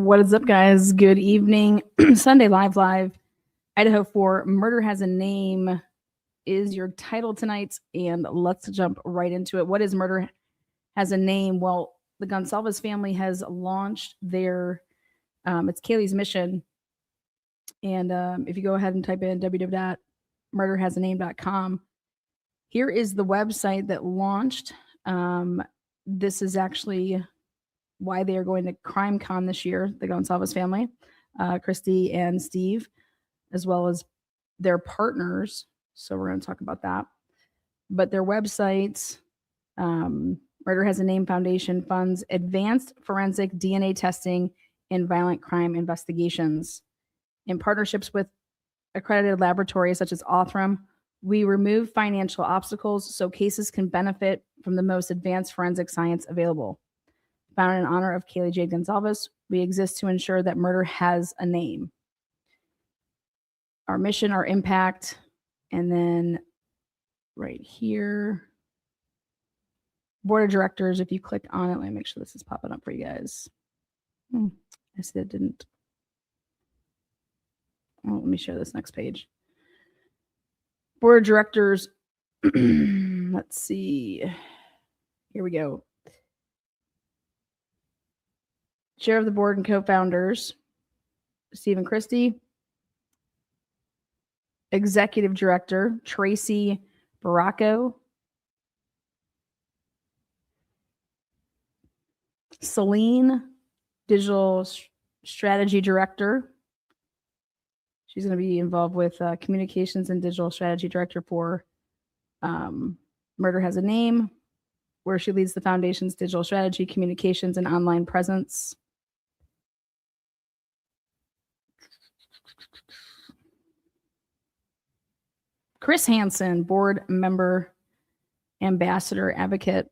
What is up, guys? Good evening. Sunday Live. Idaho4 Murder Has a Name is your title tonight, and let's jump right into it. What is Murder Has a Name? Well, the Gonsalves family has launched their, it's Kaylee's mission. And if you go ahead and type in www.murderhasaname.com, here is the website that launched. This is actually why they are going to CrimeCon this year, the Gonsalves family, Christy and Steve, as well as their partners. So we're going to talk about that. But their website, Murder Has a Name Foundation, funds advanced forensic DNA testing in violent crime investigations. In partnerships with accredited laboratories such as Othram, we remove financial obstacles so cases can benefit from the most advanced forensic science available. Founded in honor of Kaylee Jade Gonsalves, we exist to ensure that murder has a name. Our mission, our impact, and then right here, board of directors. If you click on it, let me make sure this is popping up for you guys. I said it didn't. Oh, let me share this next page. Board of directors. Let's see. Here we go. Chair of the board and co-founders, Stephen Christie. Executive director, Tracy Baracco. Celine, digital strategy director. She's going to be involved with communications and digital strategy director for Murder Has a Name, where she leads the foundation's digital strategy, communications, and online presence. Chris Hansen, board member, ambassador, advocate.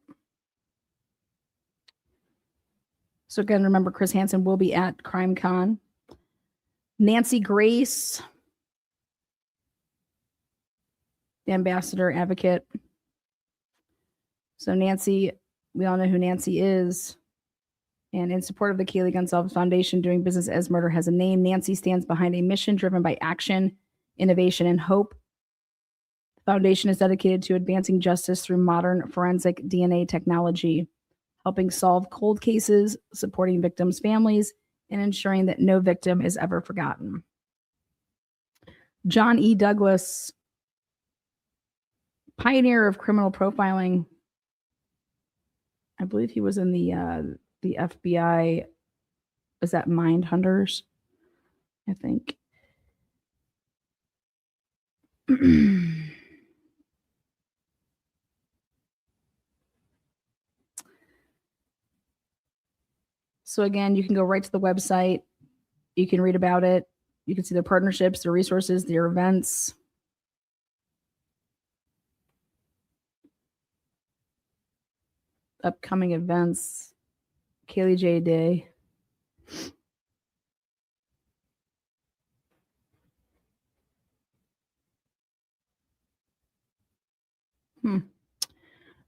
So again, remember, Chris Hansen will be at CrimeCon. Nancy Grace, the ambassador, advocate. So Nancy, we all know who Nancy is. And in support of the Kaylee Gonsalves Foundation, doing business as Murder Has a Name, Nancy stands behind a mission driven by action, innovation, and hope. The foundation is dedicated to advancing justice through modern forensic DNA technology, helping solve cold cases, supporting victims' families, and ensuring that no victim is ever forgotten. John E. Douglas, pioneer of criminal profiling. I believe he was in the FBI. Was that Mindhunters? I think. So again, you can go right to the website. You can read about it. You can see their partnerships, their resources, their events. Upcoming events. Kaylee J Day.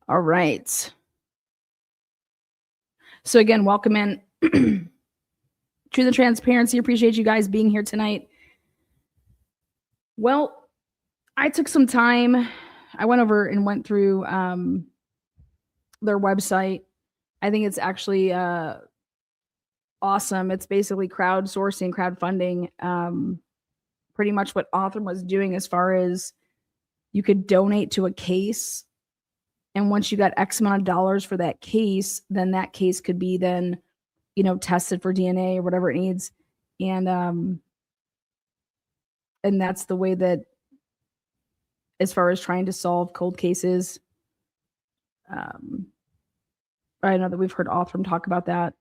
All right. So again, welcome in. Truth and transparency. Appreciate you guys being here tonight. Well, I took some time. I went over and went through their website. I think it's actually awesome. It's basically crowdsourcing, crowdfunding. Pretty much what Othram was doing as far as you could donate to a case. And once you got X amount of dollars for that case, then that case could be then, tested for DNA or whatever it needs. And that's the way that, as far as trying to solve cold cases, I know that we've heard Othram talk about that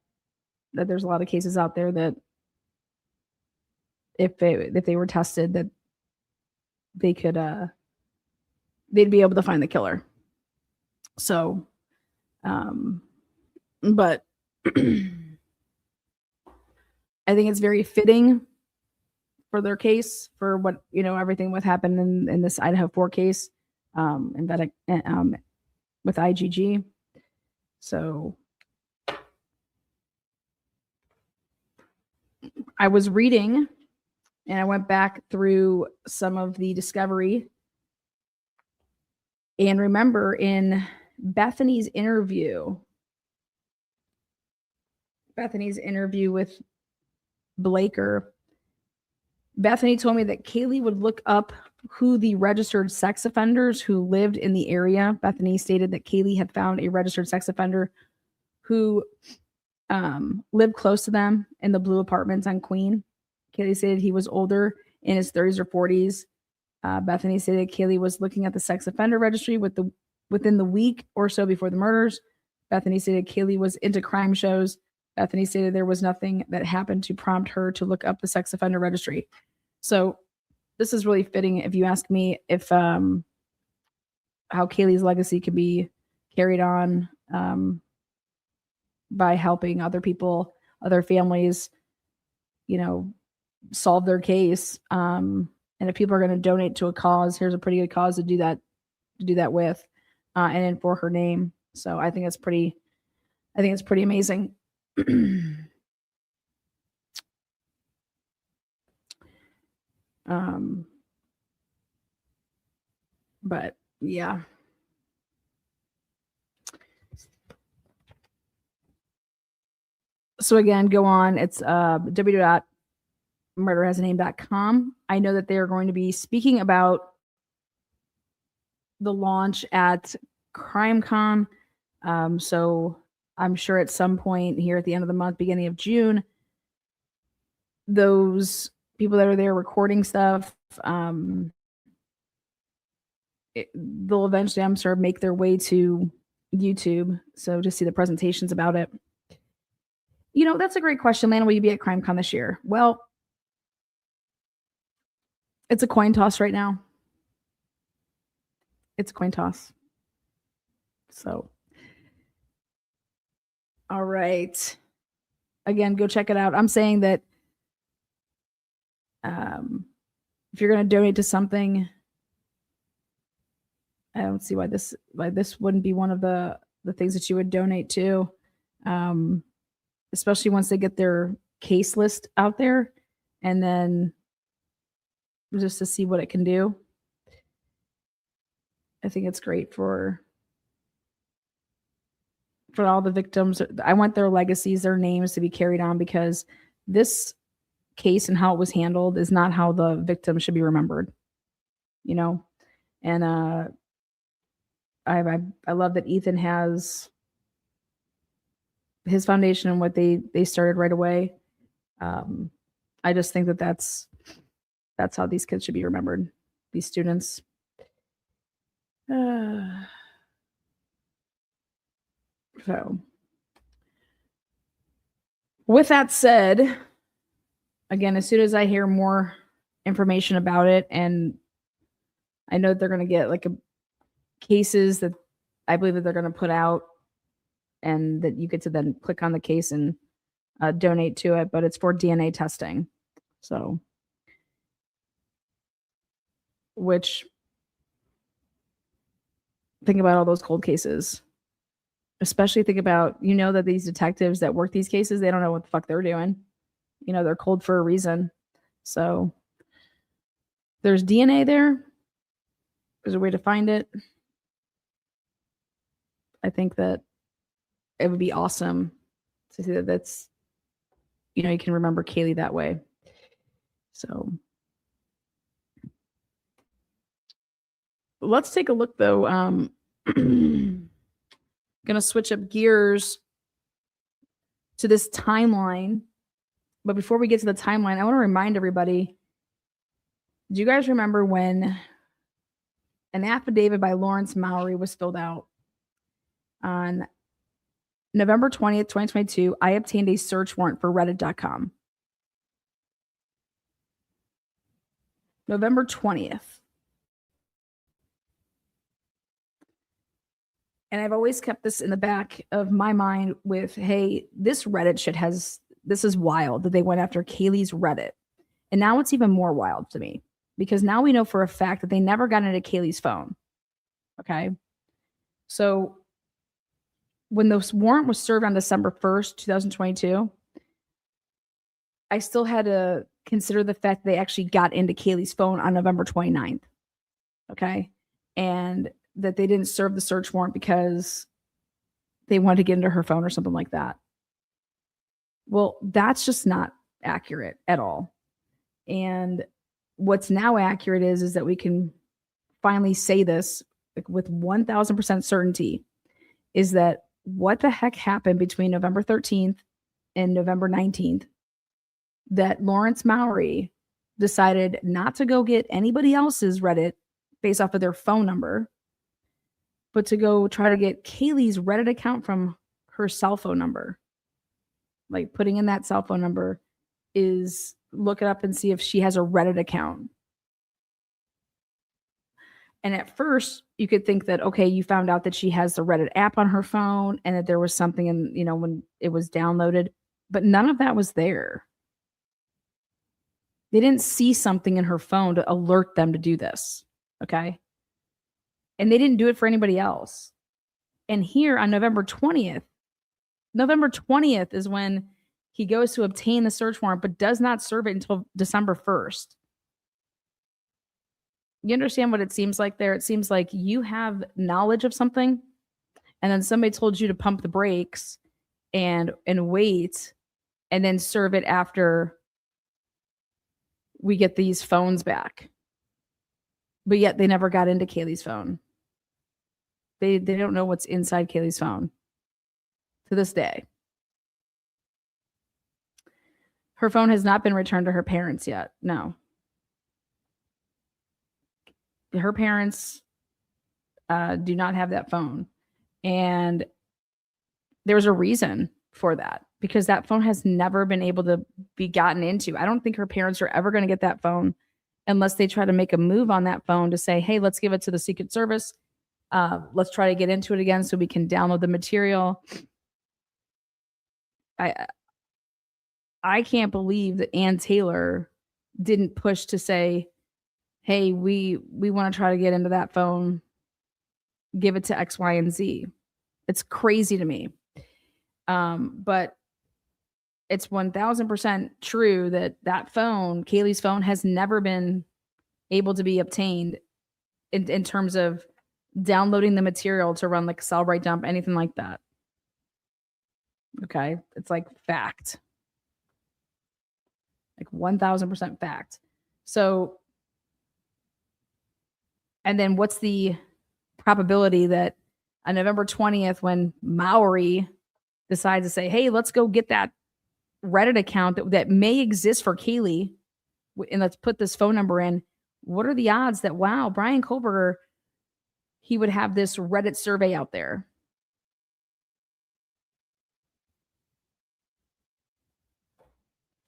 there's a lot of cases out there that if they were tested, that they could, they'd be able to find the killer. So, but I think it's very fitting for their case, for what, everything what happened in this Idaho4 case, with IGG. So I was reading and I went back through some of the discovery. And remember in Bethany's interview with Blaker, Bethany told me that Kaylee would look up who the registered sex offenders who lived in the area. Bethany stated that Kaylee had found a registered sex offender who lived close to them in the blue apartments on Queen. Kaylee stated he was older, in his 30s or 40s. Bethany stated Kaylee was looking at the sex offender registry within the week or so before the murders. Bethany stated Kaylee was into crime shows. Bethany stated there was nothing that happened to prompt her to look up the sex offender registry. So this is really fitting, if you ask me, if how Kaylee's legacy could be carried on by helping other people, other families, solve their case. And if people are going to donate to a cause, here's a pretty good cause to do that with, and in for her name. So I think it's pretty amazing. But yeah. So again, go on. It's www.murderhasaname.com. I know that they are going to be speaking about the launch at CrimeCon. So I'm sure at some point here at the end of the month, beginning of June, those people that are there recording stuff, they'll eventually, I'm sure, make their way to YouTube. So to see the presentations about it. That's a great question. Lana, will you be at CrimeCon this year? Well, it's a coin toss right now. It's a coin toss. So, all right. Again, go check it out. I'm saying that if you're going to donate to something, I don't see why this wouldn't be one of the things that you would donate to, especially once they get their case list out there, and then just to see what it can do. I think it's great for all the victims. I want their legacies, their names to be carried on, because this case and how it was handled is not how the victim should be remembered, and I love that Ethan has his foundation and what they started right away. I just think that that's how these kids should be remembered, these students. So with that said, again, as soon as I hear more information about it, and I know that they're going to get cases that I believe that they're going to put out, and that you get to then click on the case and donate to it, but it's for DNA testing. So, which, think about all those cold cases, especially think about, that these detectives that work these cases, they don't know what the fuck they're doing. They're cold for a reason. So there's DNA there. There's a way to find it. I think that it would be awesome to see that that's, you can remember Kaylee that way. So let's take a look, though. Gonna switch up gears to this timeline. But before we get to the timeline, I want to remind everybody, do you guys remember when an affidavit by Lawrence Mowry was filled out? On November 20th, 2022, I obtained a search warrant for Reddit.com. November 20th. And I've always kept this in the back of my mind with, hey, this Reddit shit this is wild that they went after Kaylee's Reddit. And now it's even more wild to me, because now we know for a fact that they never got into Kaylee's phone. Okay. So when the warrant was served on December 1st, 2022, I still had to consider the fact they actually got into Kaylee's phone on November 29th. Okay. And that they didn't serve the search warrant because they wanted to get into her phone or something like that. Well, that's just not accurate at all. And what's now accurate is that we can finally say this with 1000% certainty is that what the heck happened between November 13th and November 19th that Lawrence Mowry decided not to go get anybody else's Reddit based off of their phone number, but to go try to get Kaylee's Reddit account from her cell phone number. Like putting in that cell phone number is look it up and see if she has a Reddit account. And at first, you could think that, okay, you found out that she has the Reddit app on her phone and that there was something in, when it was downloaded, but none of that was there. They didn't see something in her phone to alert them to do this. Okay. And they didn't do it for anybody else. And here on November 20th is when he goes to obtain the search warrant, but does not serve it until December 1st. You understand what it seems like there? It seems like you have knowledge of something, and then somebody told you to pump the brakes and wait, and then serve it after we get these phones back. But yet they never got into Kaylee's phone. They don't know what's inside Kaylee's phone to this day. Her phone has not been returned to her parents yet. No. Her parents do not have that phone. And there's a reason for that because that phone has never been able to be gotten into. I don't think her parents are ever going to get that phone unless they try to make a move on that phone to say, hey, let's give it to the Secret Service. Let's try to get into it again so we can download the material. I can't believe that Ann Taylor didn't push to say, hey, we want to try to get into that phone, give it to X, Y, and Z. It's crazy to me. But it's 1000% true that phone, Kaylee's phone, has never been able to be obtained in terms of downloading the material to run like a cell write dump, anything like that. Okay. It's like fact. Like 1000% fact. So, and then what's the probability that on November 20th, when Mowry decides to say, hey, let's go get that Reddit account that may exist for Kaylee, and let's put this phone number in, what are the odds that, wow, Brian Kohlberger, he would have this Reddit survey out there?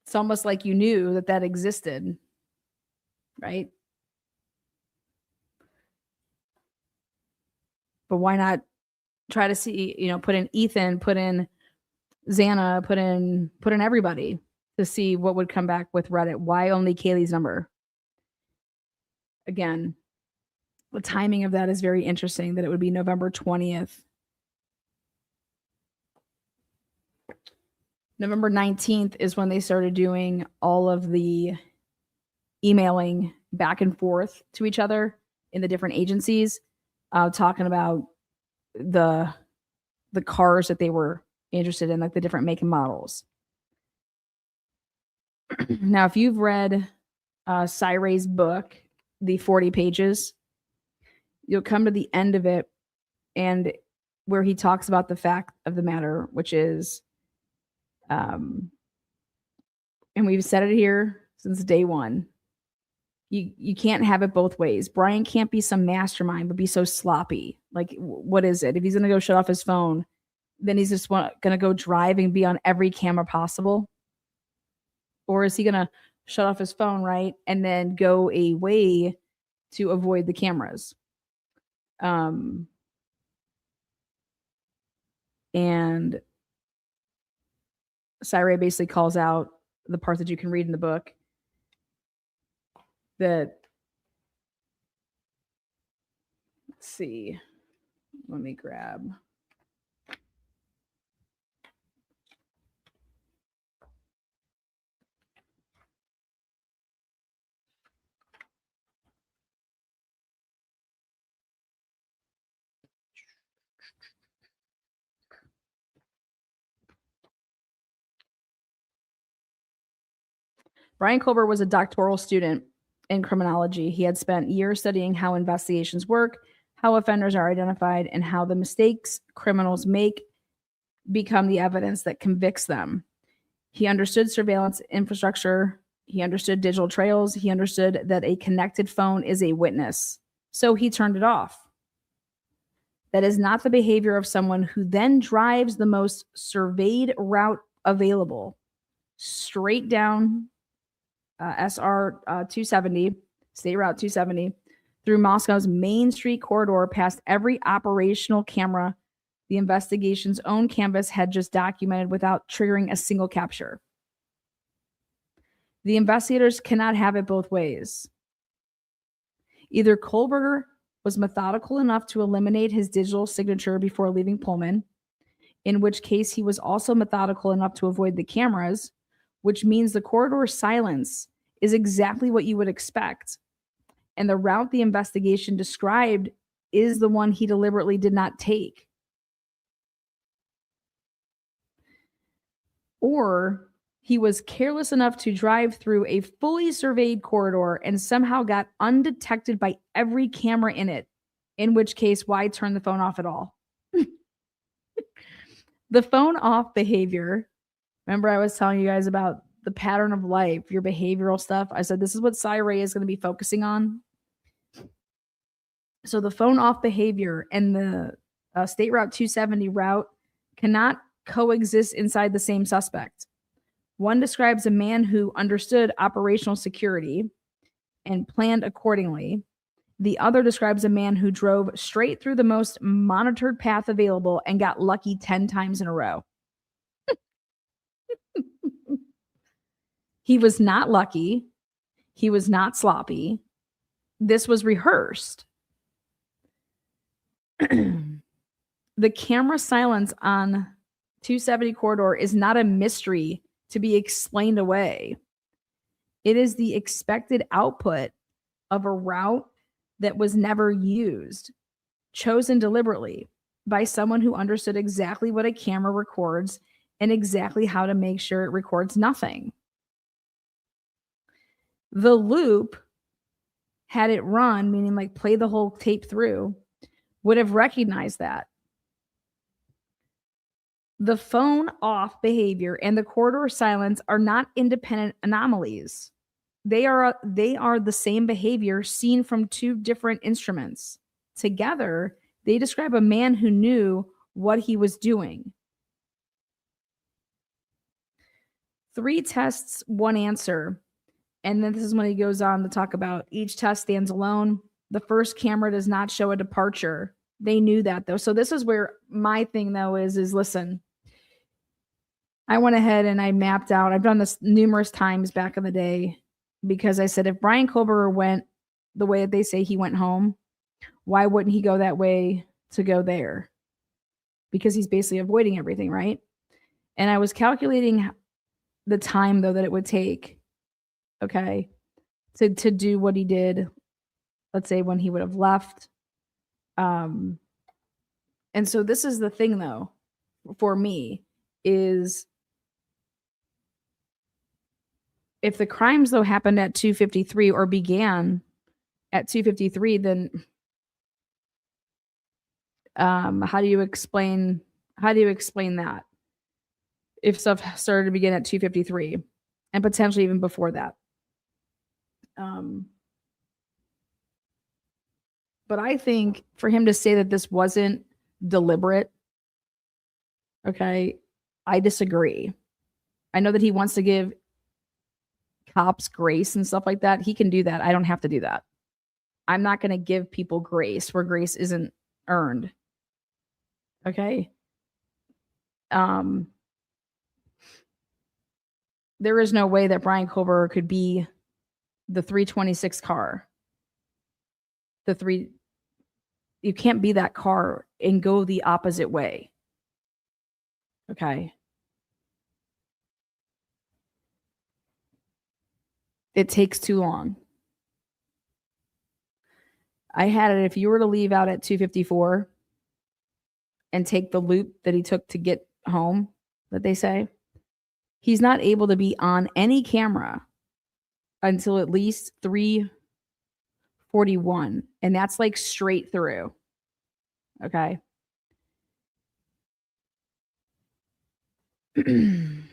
It's almost like you knew that existed, right? But why not try to see, put in Ethan, put in Xana, put in everybody to see what would come back with Reddit. Why only Kaylee's number? Again, the timing of that is very interesting, that it would be November 20th. November 19th is when they started doing all of the emailing back and forth to each other in the different agencies, talking about the cars that they were interested in, like the different make and models. Now, if you've read Cyray's book, the 40 pages, you'll come to the end of it and where he talks about the fact of the matter, which is, and we've said it here since day one, you can't have it both ways. Brian can't be some mastermind, but be so sloppy. Like, what is it? If he's going to go shut off his phone, then he's just going to go drive and be on every camera possible? Or is he going to shut off his phone, right, and then go a way to avoid the cameras? And Cyray basically calls out the part that you can read in the book that, let's see, let me grab. Brian Colbert was a doctoral student in criminology. He had spent years studying how investigations work, how offenders are identified, and how the mistakes criminals make become the evidence that convicts them. He understood surveillance infrastructure. He understood digital trails. He understood that a connected phone is a witness. So he turned it off. That is not the behavior of someone who then drives the most surveyed route available, straight down SR 270, State Route 270, through Moscow's Main Street corridor, past every operational camera the investigation's own canvas had just documented without triggering a single capture. The investigators cannot have it both ways. Either Kohlberger was methodical enough to eliminate his digital signature before leaving Pullman, in which case he was also methodical enough to avoid the cameras, which means the corridor silence is exactly what you would expect. And the route the investigation described is the one he deliberately did not take. Or he was careless enough to drive through a fully surveyed corridor and somehow got undetected by every camera in it, in which case, why turn the phone off at all? The phone off behavior. Remember, I was telling you guys about the pattern of life, your behavioral stuff. I said this is what Cy Ray is going to be focusing on. So the phone off behavior and the State Route 270 route cannot coexist inside the same suspect. One describes a man who understood operational security and planned accordingly. The other describes a man who drove straight through the most monitored path available and got lucky 10 times in a row. He was not lucky. He was not sloppy. This was rehearsed. The camera silence on 270 corridor is not a mystery to be explained away. It is the expected output of a route that was never used, chosen deliberately by someone who understood exactly what a camera records and exactly how to make sure it records nothing. The loop, had it run, meaning like play the whole tape through, would have recognized that. The phone off behavior and the corridor silence are not independent anomalies. They are the same behavior seen from two different instruments. Together, they describe a man who knew what he was doing. 3 tests, 1 answer. And then this is when he goes on to talk about each test stands alone. The first camera does not show a departure. They knew that though. So this is where my thing though is listen, I went ahead and I mapped out, I've done this numerous times back in the day, because I said, if Brian Kohlberger went the way that they say he went home, why wouldn't he go that way to go there? Because he's basically avoiding everything, right? And I was calculating the time though that it would take, okay, to do what he did, let's say when he would have left. And so this is the thing though, for me, is if the crimes though happened at 2:53 or began at 2:53, then how do you explain that? If stuff started to begin at 2:53 and potentially even before that. But I think for him to say that this wasn't deliberate, okay, I disagree. I know that he wants to give cops grace and stuff like that. He can do that. I don't have to do that. I'm not going to give people grace where grace isn't earned. Okay? There is no way that Brian Kohlberger could be the 326 car. You can't be that car and go the opposite way. Okay? It takes too long. I had it, if you were to leave out at 2:54 and take the loop that he took to get home, that they say, he's not able to be on any camera until at least 3:41, and that's like straight through. Okay. And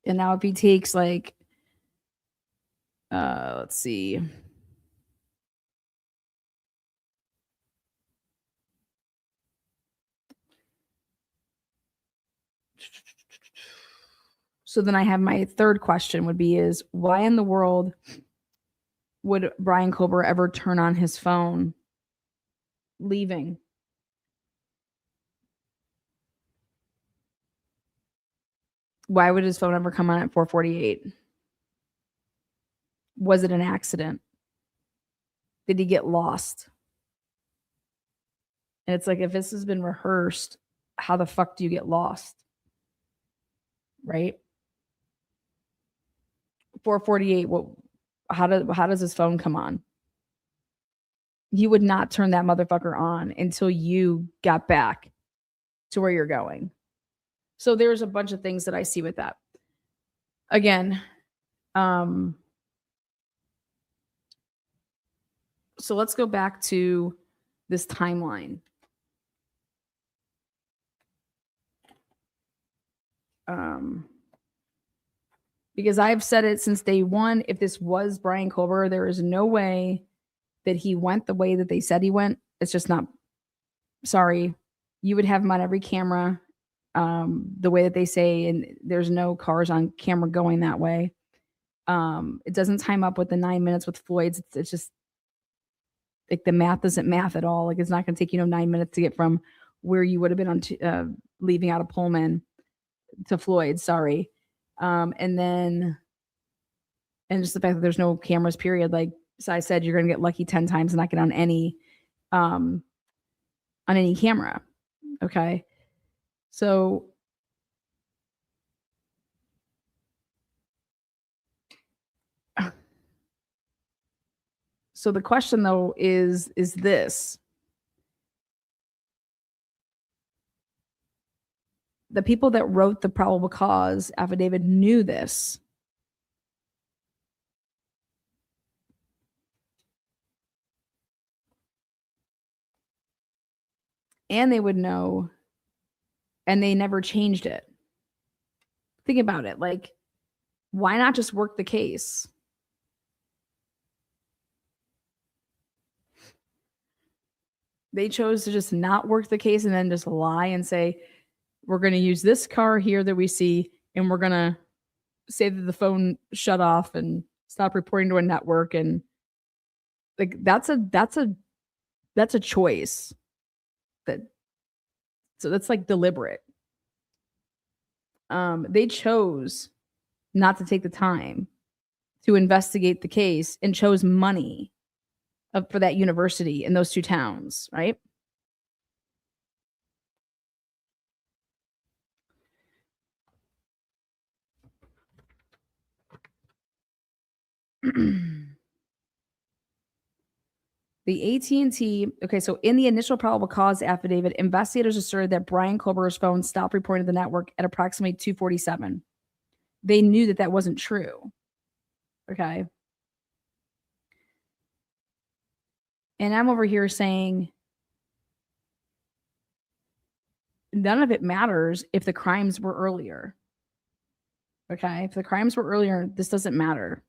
now if he takes like let's see. So then I have my third question would be is why in the world would Brian Kober ever turn on his phone leaving? Why would his phone ever come on at 4:48? Was it an accident? Did he get lost? And it's like, if this has been rehearsed, how the fuck do you get lost? Right? 4:48. How does his phone come on? You would not turn that motherfucker on until you got back to where you're going. So there's a bunch of things that I see with that. Again, so let's go back to this timeline. Because I've said it since day one, if this was Brian Kober, there is no way that he went the way that they said he went. It's just not, sorry. You would have him on every camera the way that they say, and there's no cars on camera going that way. It doesn't time up with the 9 minutes with Floyd's. It's just like the math isn't math at all. Like it's not going to take 9 minutes to get from where you would have been on leaving out of Pullman to Floyd. Sorry. And just the fact that there's no cameras, period. Like so I said, you're going to get lucky 10 times and not get on any camera. Okay. So the question though is this: the people that wrote the probable cause affidavit knew this. And they would know, and they never changed it. Think about it. Like, why not just work the case? They chose to just not work the case and then just lie and say, we're going to use this car here that we see, and we're going to say that the phone shut off and stop reporting to a network. And like, that's a choice. So that's like deliberate. They chose not to take the time to investigate the case and chose money for that university in those two towns, right? The AT&T, okay, so in the initial probable cause affidavit, investigators asserted that Brian Kober's phone stopped reporting to the network at approximately 2:47. They knew that that wasn't true. Okay. And I'm over here saying none of it matters if the crimes were earlier. Okay. If the crimes were earlier, this doesn't matter.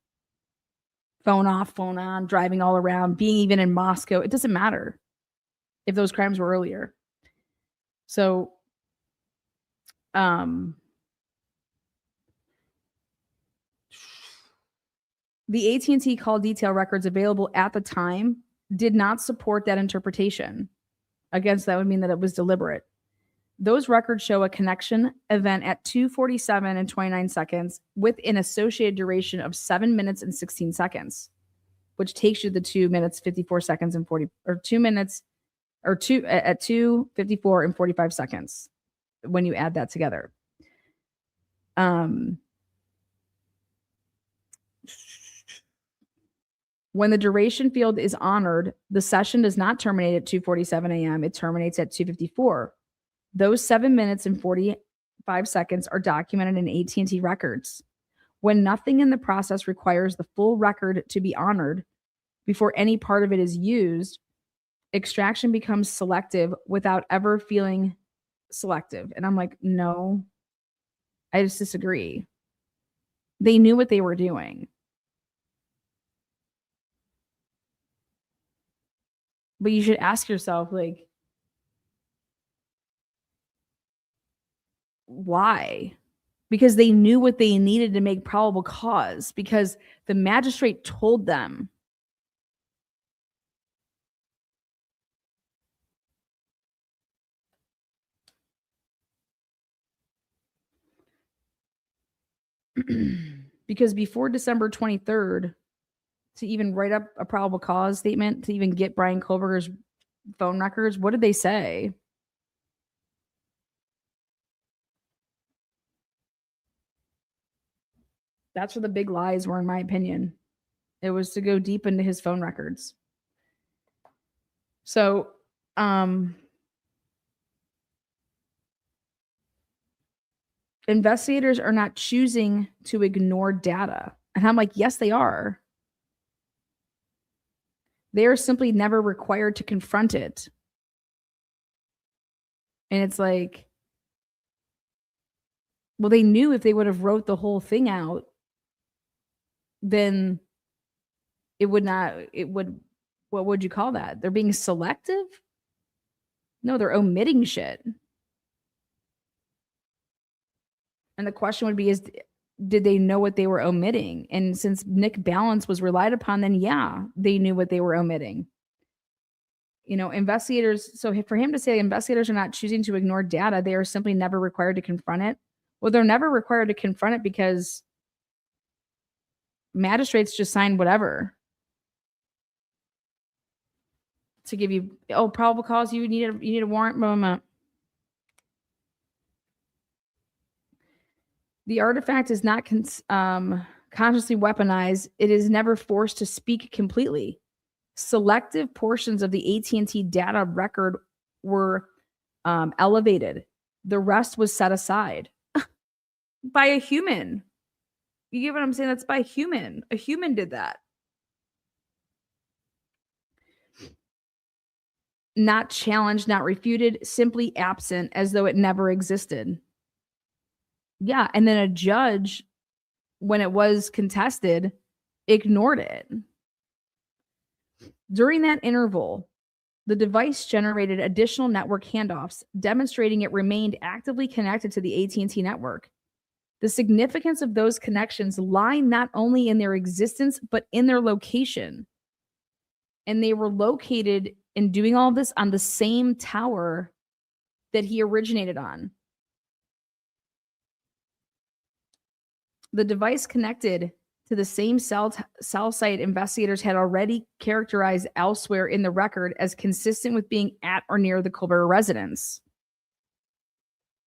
Phone off, phone on, driving all around, being even in Moscow. It doesn't matter if those crimes were earlier. So, the AT&T call detail records available at the time did not support that interpretation. Again, so that would mean that it was deliberate. Those records show a connection event at 2:47 and 29 seconds with an associated duration of 7 minutes and 16 seconds, which takes you to 2 minutes, 54 seconds and 40, or 2 minutes, or two at 2:54 and 45 seconds when you add that together. When the duration field is honored, the session does not terminate at 2:47 a.m. It terminates at 2:54. Those 7 minutes and 40 5 seconds are documented in AT&T records. When nothing in the process requires the full record to be honored before any part of it is used, extraction becomes selective without ever feeling selective. And I'm like, no, I just disagree. They knew what they were doing. But you should ask yourself, like, why? Because they knew what they needed to make probable cause, because the magistrate told them. Because before December 23rd, to even write up a probable cause statement, to even get Brian Koberger's phone records, what did they say? That's where the big lies were, in my opinion. It was to go deep into his phone records. So, investigators are not choosing to ignore data. And I'm like, yes, they are. They are simply never required to confront it. And it's like, well, they knew if they would have wrote the whole thing out, then it would not, it would, what would you call that? They're being selective? No, they're omitting shit. And the question would be is, did they know what they were omitting? And since Nick Balance was relied upon, then yeah, they knew what they were omitting. You know, investigators, so for him to say investigators are not choosing to ignore data, they are simply never required to confront it. Well, they're never required to confront it because magistrates just sign whatever to give you, oh, probable cause, you need a warrant, moment. The artifact is not consciously weaponized. It is never forced to speak completely. Selective portions of the AT&T data record were elevated. The rest was set aside by a human. You get what I'm saying? That's by a human. A human did that. Not challenged, not refuted, simply absent as though it never existed. Yeah. And then a judge, when it was contested, ignored it. During that interval, the device generated additional network handoffs, demonstrating it remained actively connected to the AT&T network. The significance of those connections lie not only in their existence, but in their location. And they were located in doing all this on the same tower that he originated on. The device connected to the same cell site investigators had already characterized elsewhere in the record as consistent with being at or near the Koberger residence.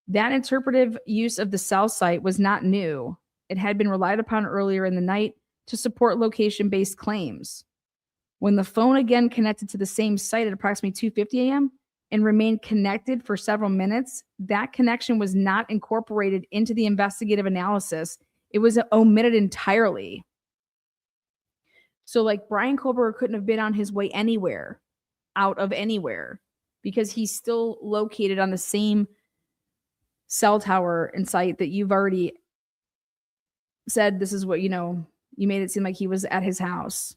That interpretive use of the cell site was not new. It had been relied upon earlier in the night to support location-based claims. When the phone again connected to the same site at approximately 2:50 a.m. and remained connected for several minutes, that connection was not incorporated into the investigative analysis. It was omitted entirely. So, like, Brian Koberger couldn't have been on his way anywhere, out of anywhere, because he's still located on the same cell tower and site that you've already said this is what, you know, you made it seem like he was at his house.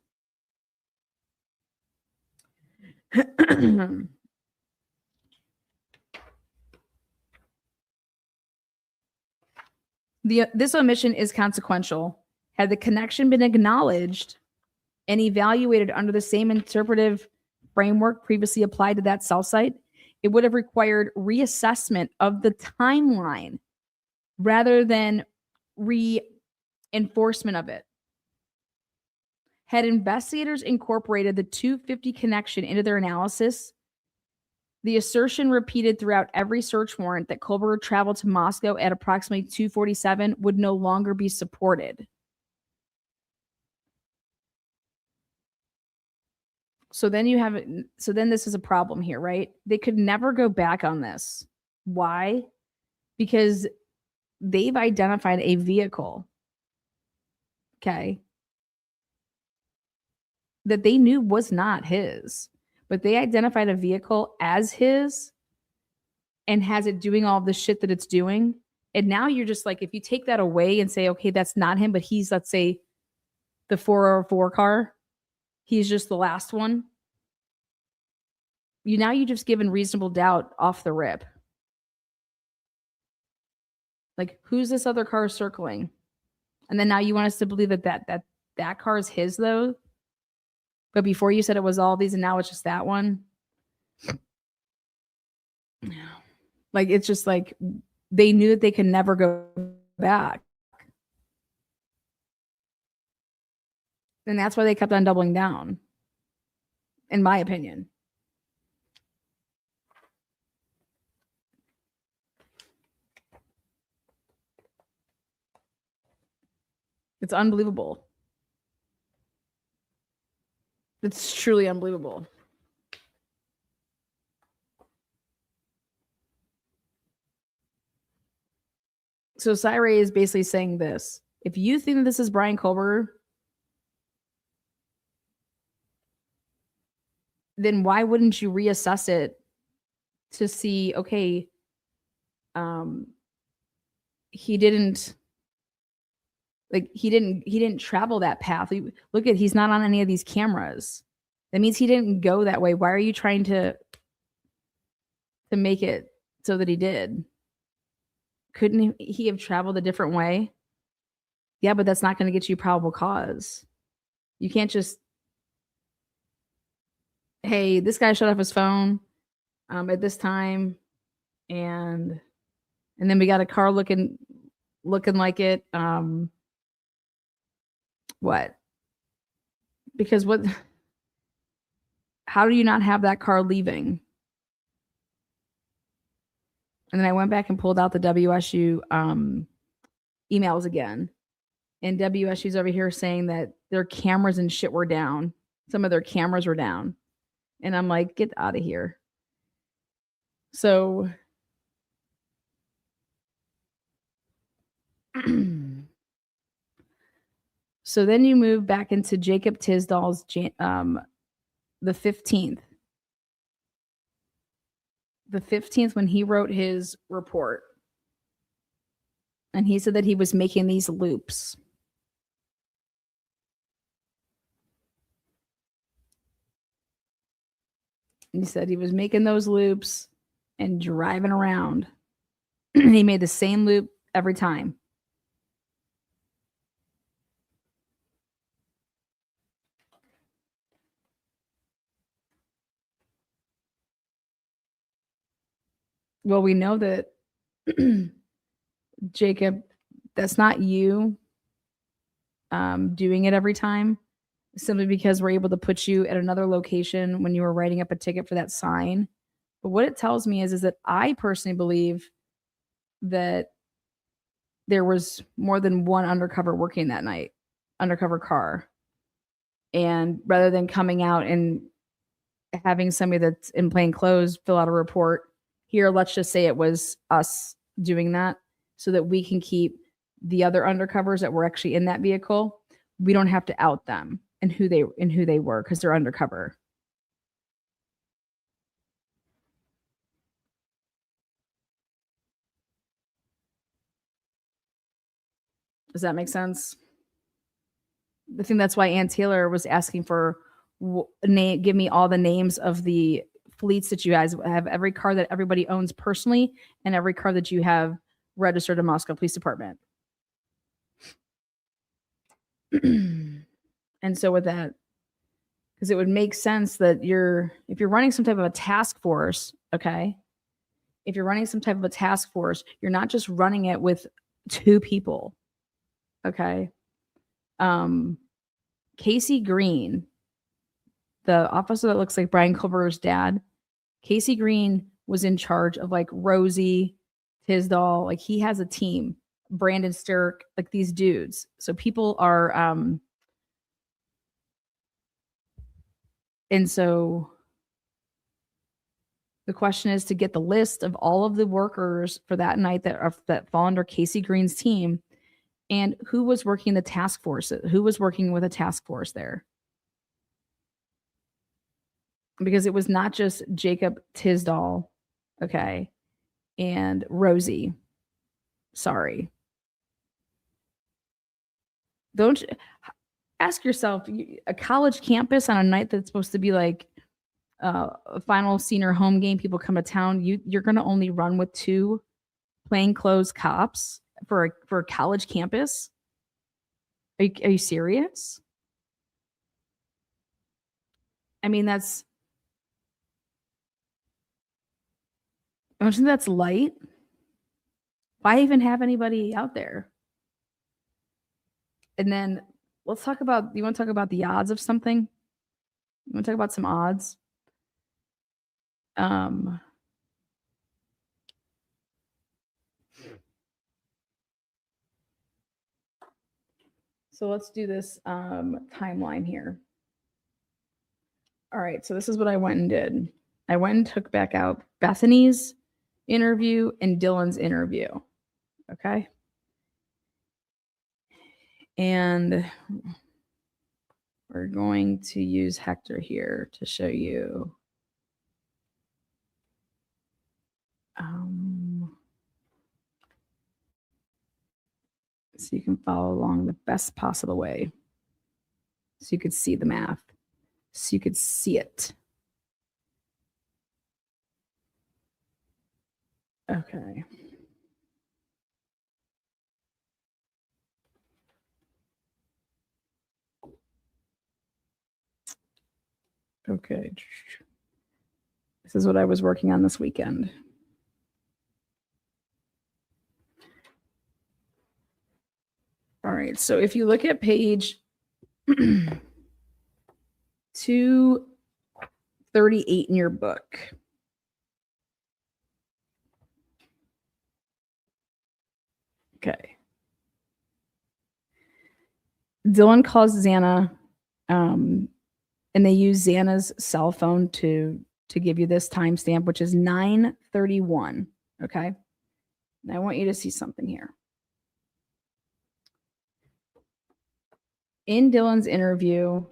This omission is consequential. Had the connection been acknowledged and evaluated under the same interpretive framework previously applied to that cell site, it would have required reassessment of the timeline rather than reinforcement of it. Had investigators incorporated the 250 connection into their analysis, the assertion repeated throughout every search warrant that Koberger traveled to Moscow at approximately 2:47 would no longer be supported. So then this is a problem here, right? They could never go back on this. Why? Because they've identified a vehicle, okay, that they knew was not his, but they identified a vehicle as his and has it doing all the shit that it's doing. And now you're just like, if you take that away and say, okay, that's not him, but he's, let's say, the 404 car, he's just the last one. You just given reasonable doubt off the rip. Like, who's this other car circling? And then now you want us to believe that car is his though. But before you said it was all these, and now it's just that one. Like, it's just like they knew that they could never go back. And that's why they kept on doubling down, in my opinion. It's unbelievable. It's truly unbelievable. So Syre is basically saying this. If you think that this is Brian Colbert, then why wouldn't you reassess it to see, okay, he didn't travel that path. Look at, he's not on any of these cameras. That means he didn't go that way. Why are you trying to make it so that he did? Couldn't he have traveled a different way? Yeah, but that's not going to get you probable cause. You can't just, hey, this guy shut off his phone at this time, and then we got a car looking like it. What? Because what? How do you not have that car leaving? And then I went back and pulled out the WSU emails again. And WSU's over here saying that their cameras and shit were down. Some of their cameras were down. And I'm like, get out of here. So so then you move back into Jacob Tisdall's the 15th. The 15th, when he wrote his report. And he said that he was making these loops. He said he was making those loops and driving around. He made the same loop every time. Well, we know that, Jacob, that's not you doing it every time, simply because we're able to put you at another location when you were writing up a ticket for that sign. But what it tells me is that I personally believe that there was more than one undercover working that night, undercover car. And rather than coming out and having somebody that's in plain clothes fill out a report, here, let's just say it was us doing that so that we can keep the other undercovers that were actually in that vehicle. We don't have to out them and who they were because they're undercover. Does that make sense? I think that's why Ann Taylor was asking for give me all the names of the fleets that you guys have, every car that everybody owns personally and every car that you have registered to Moscow Police Department. And so with that, because it would make sense that if you're running some type of a task force, okay, if you're running some type of a task force, you're not just running it with two people, okay. Casey Green, the officer that looks like Brian Culver's dad, Casey Green was in charge of like Rosie Tisdall. Like, he has a team, Brandon Sturck, like these dudes. So people are, and so The question is to get the list of all of the workers for that night that fall under Casey Green's team, and who was working the task force, who was working with a task force there. Because it was not just Jacob Tisdall, okay, and Rosie. Sorry. Don't ask yourself, a college campus on a night that's supposed to be like a final senior home game, people come to town, you're going to only run with 2 plainclothes cops for a college campus? Are you serious? I mean, don't you think that's light? Why even have anybody out there? And then let's talk about, you want to talk about the odds of something? You want to talk about some odds? So let's do this timeline here. All right, so this is what I went and did. I went and took back out Bethany's interview and Dylan's interview. Okay. And we're going to use Hector here to show you. So you can follow along the best possible way. So you could see the math. So you could see it. Okay. Okay. This is what I was working on this weekend. All right. So if you look at page 238 in your book. Okay. Dylan calls Xana, and they use Xana's cell phone to give you this timestamp, which is 9:31. Okay. And I want you to see something here. In Dylan's interview,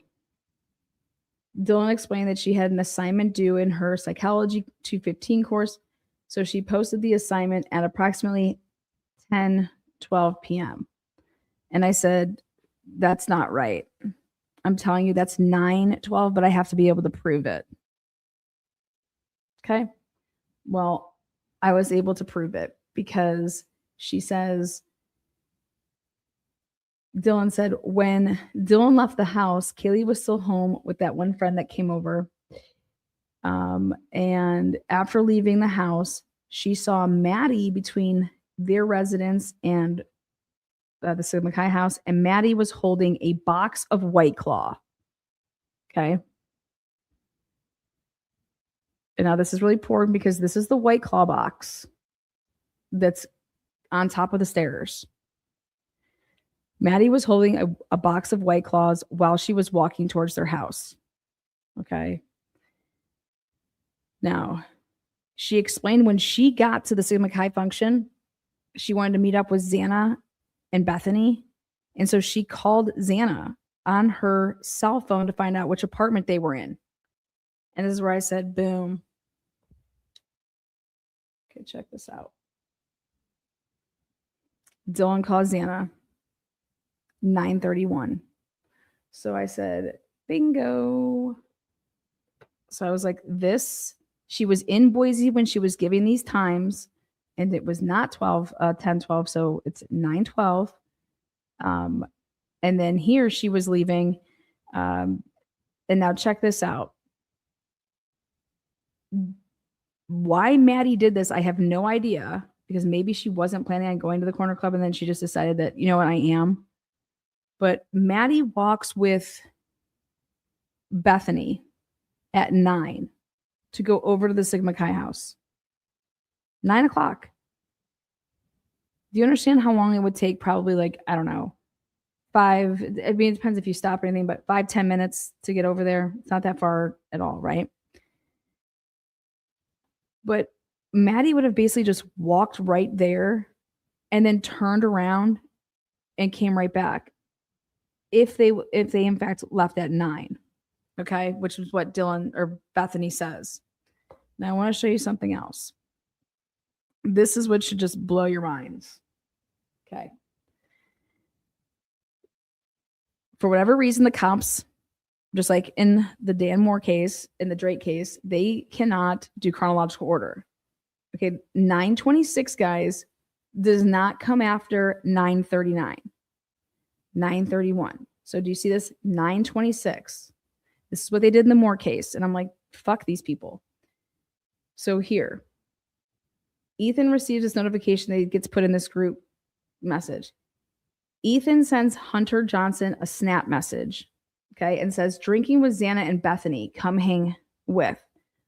Dylan explained that she had an assignment due in her Psychology 215 course. So she posted the assignment at approximately 10:12 p.m. And I said, that's not right. I'm telling you that's 9:12, but I have to be able to prove it. Okay. Well, I was able to prove it because she says, Dylan said, when Dylan left the house, Kaylee was still home with that one friend that came over. And after leaving the house, she saw Maddie between their residence and the Sigma Chi house, and Maddie was holding a box of White Claw. Okay. And now this is really important because this is the White Claw box that's on top of the stairs. Maddie was holding a box of White Claws while she was walking towards their house. Okay. Now, she explained when she got to the Sigma Chi function, she wanted to meet up with Xana and Bethany. And so she called Xana on her cell phone to find out which apartment they were in. And this is where I said, boom. Okay, check this out. Dylan calls Xana. 9:31. So I said, bingo. So I was like, she was in Boise when she was giving these times, and it was not 10:12, so it's 9:12. And then here she was leaving. And now check this out. Why Maddie did this, I have no idea, because maybe she wasn't planning on going to the corner club and then she just decided that, you know what, I am. But Maddie walks with Bethany at 9 to go over to the Sigma Chi house. 9 o'clock. Do you understand how long it would take? Probably like, I don't know, 5. I mean, it depends if you stop or anything, but 5-10 minutes to get over there. It's not that far at all, right? But Maddie would have basically just walked right there and then turned around and came right back if they in fact left at 9. Okay, which is what Dylan or Bethany says. Now I want to show you something else. This is what should just blow your minds. Okay. For whatever reason, the cops, just like in the Dan Moore case, in the Drake case, they cannot do chronological order. Okay, 926, guys, does not come after 939, 931. So do you see this? 926. This is what they did in the Moore case. And I'm like, fuck these people. So here, Ethan receives this notification that he gets put in this group message. Ethan sends Hunter Johnson a snap message, okay, and says, drinking with Xana and Bethany, come hang with.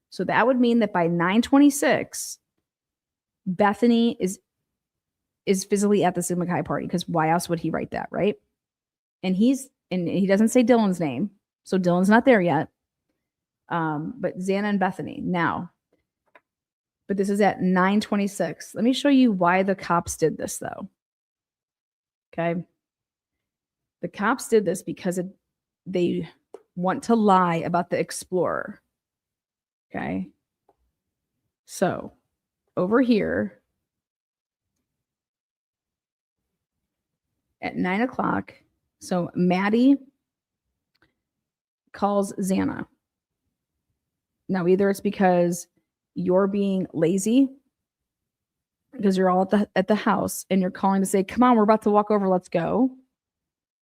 So that would mean that by 926, Bethany is physically at the Sigma Chi party, because why else would he write that, right? And he doesn't say Dylan's name, so Dylan's not there yet. But Xana and Bethany now. But this is at 926. Let me show you why the cops did this, though. Okay. The cops did this because they want to lie about the Explorer. Okay. So over here at 9 o'clock, so Maddie calls Xana. Now, either it's because you're being lazy, because you're all at the house and you're calling to say, come on, we're about to walk over, let's go.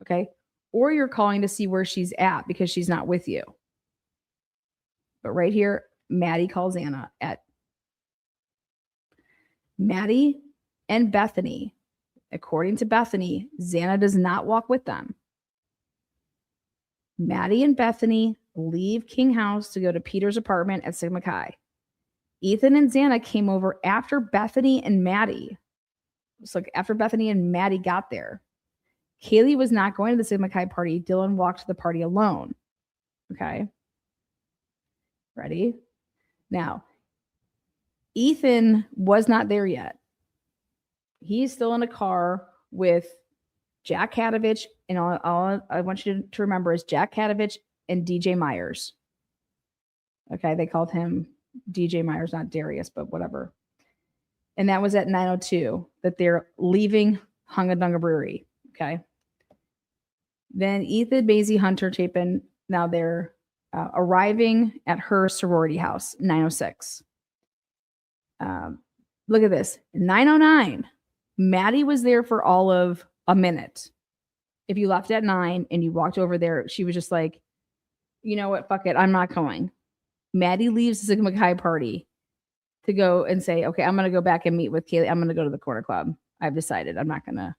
Okay. Or you're calling to see where she's at because she's not with you. But right here, Maddie calls Anna at Maddie and Bethany. According to Bethany, Xana does not walk with them. Maddie and Bethany leave King House to go to Peter's apartment at Sigma Chi. Ethan and Xana came over after Bethany and Maddie. So after Bethany and Maddie got there. Kaylee was not going to the Sigma Chi party. Dylan walked to the party alone. Okay. Ready? Now, Ethan was not there yet. He's still in a car with Jack Hadovich, and all I want you to remember is Jack Hadovich and DJ Myers. Okay, they called him DJ Myers, not Darius, but whatever. And that was at 9:02 that they're leaving Hunga Dunga Brewery. Okay. Then Ethan, Maisie, Hunter, Chapin, now they're arriving at her sorority house, 9:06. Look at this, 9:09. Maddie was there for all of a minute. If you left at 9 and you walked over there, she was just like, you know what, fuck it, I'm not going. Maddie leaves the Sigma Chi party to go and say, okay, I'm going to go back and meet with Kaylee. I'm going to go to the corner club. I've decided I'm not going to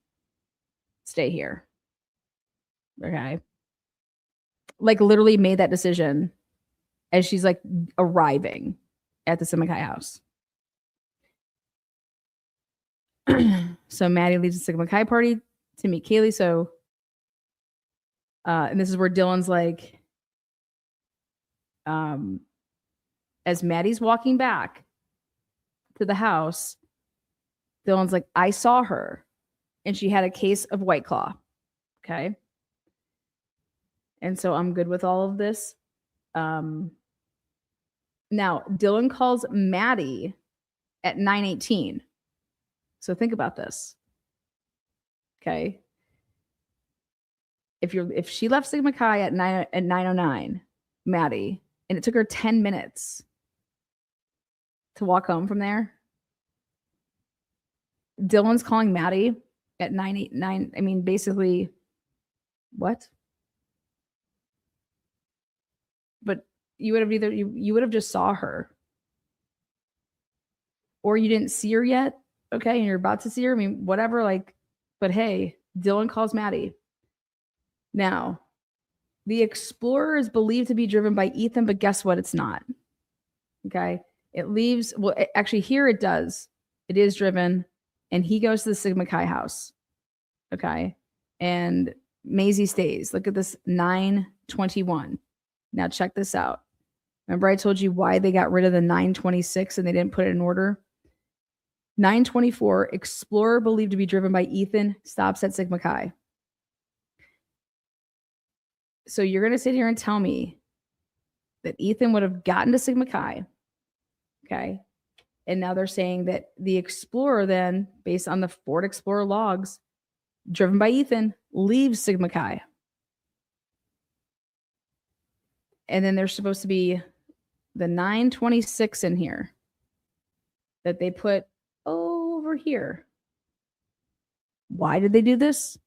stay here. Okay. Like literally made that decision as she's like arriving at the Sigma Chi house. So Maddie leaves the Sigma Chi party to meet Kaylee. So, and this is where Dylan's like, as Maddie's walking back to the house, Dylan's like, I saw her and she had a case of White Claw. Okay. And so I'm good with all of this. Now Dylan calls Maddie at 9:18. So think about this. Okay. If she left Sigma Chi at 9:09, Maddie, and it took her 10 minutes to walk home from there, Dylan's calling Maddie at 9:09. I mean, basically, what? But you would have either you would have just saw her, or you didn't see her yet. Okay, and you're about to see her. I mean, whatever. Like, but hey, Dylan calls Maddie. Now, the Explorer is believed to be driven by Ethan, but guess what? It's not. Okay, it leaves. Well, actually, here it does. It is driven, and he goes to the Sigma Chi house. Okay, and Maisie stays. Look at this, 9:21. Now check this out. Remember I told you why they got rid of the 926 and they didn't put it in order? 924, explorer believed to be driven by Ethan, stops at Sigma Chi. So you're going to sit here and tell me that Ethan would have gotten to Sigma Chi, okay? And now they're saying that the Explorer then, based on the Ford Explorer logs, driven by Ethan, leaves Sigma Chi. And then there's supposed to be the 926 in here that they put over here. Why did they do this?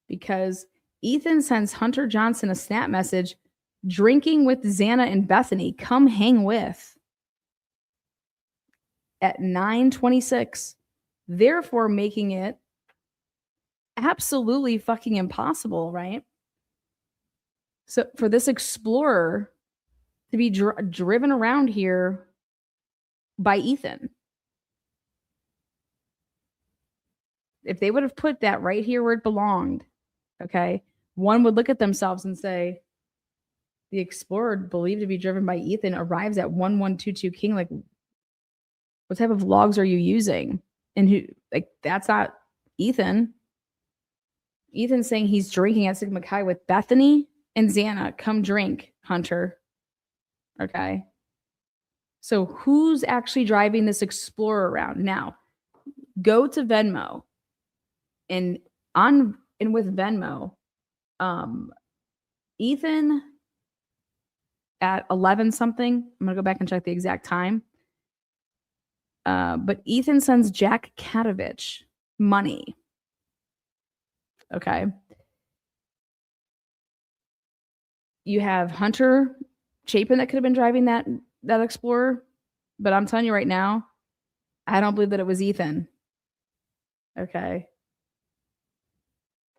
Because Ethan sends Hunter Johnson a snap message, drinking with Xana and Bethany, come hang with, at 926, therefore making it absolutely fucking impossible, right? So for this Explorer to be driven around here by Ethan, if they would have put that right here where it belonged, okay, one would look at themselves and say, the Explorer believed to be driven by Ethan arrives at 1122 King. Like, what type of logs are you using? And who, like, that's not Ethan. Ethan's saying he's drinking at Sigma Chi with Bethany and Xana. Come drink, Hunter. Okay. So who's actually driving this Explorer around? Now, go to Venmo and with Venmo, Ethan at 11 something. I'm gonna go back and check the exact time. But Ethan sends Jack Katovich money. Okay. You have Hunter Chapin that could have been driving that Explorer, but I'm telling you right now, I don't believe that it was Ethan. Okay.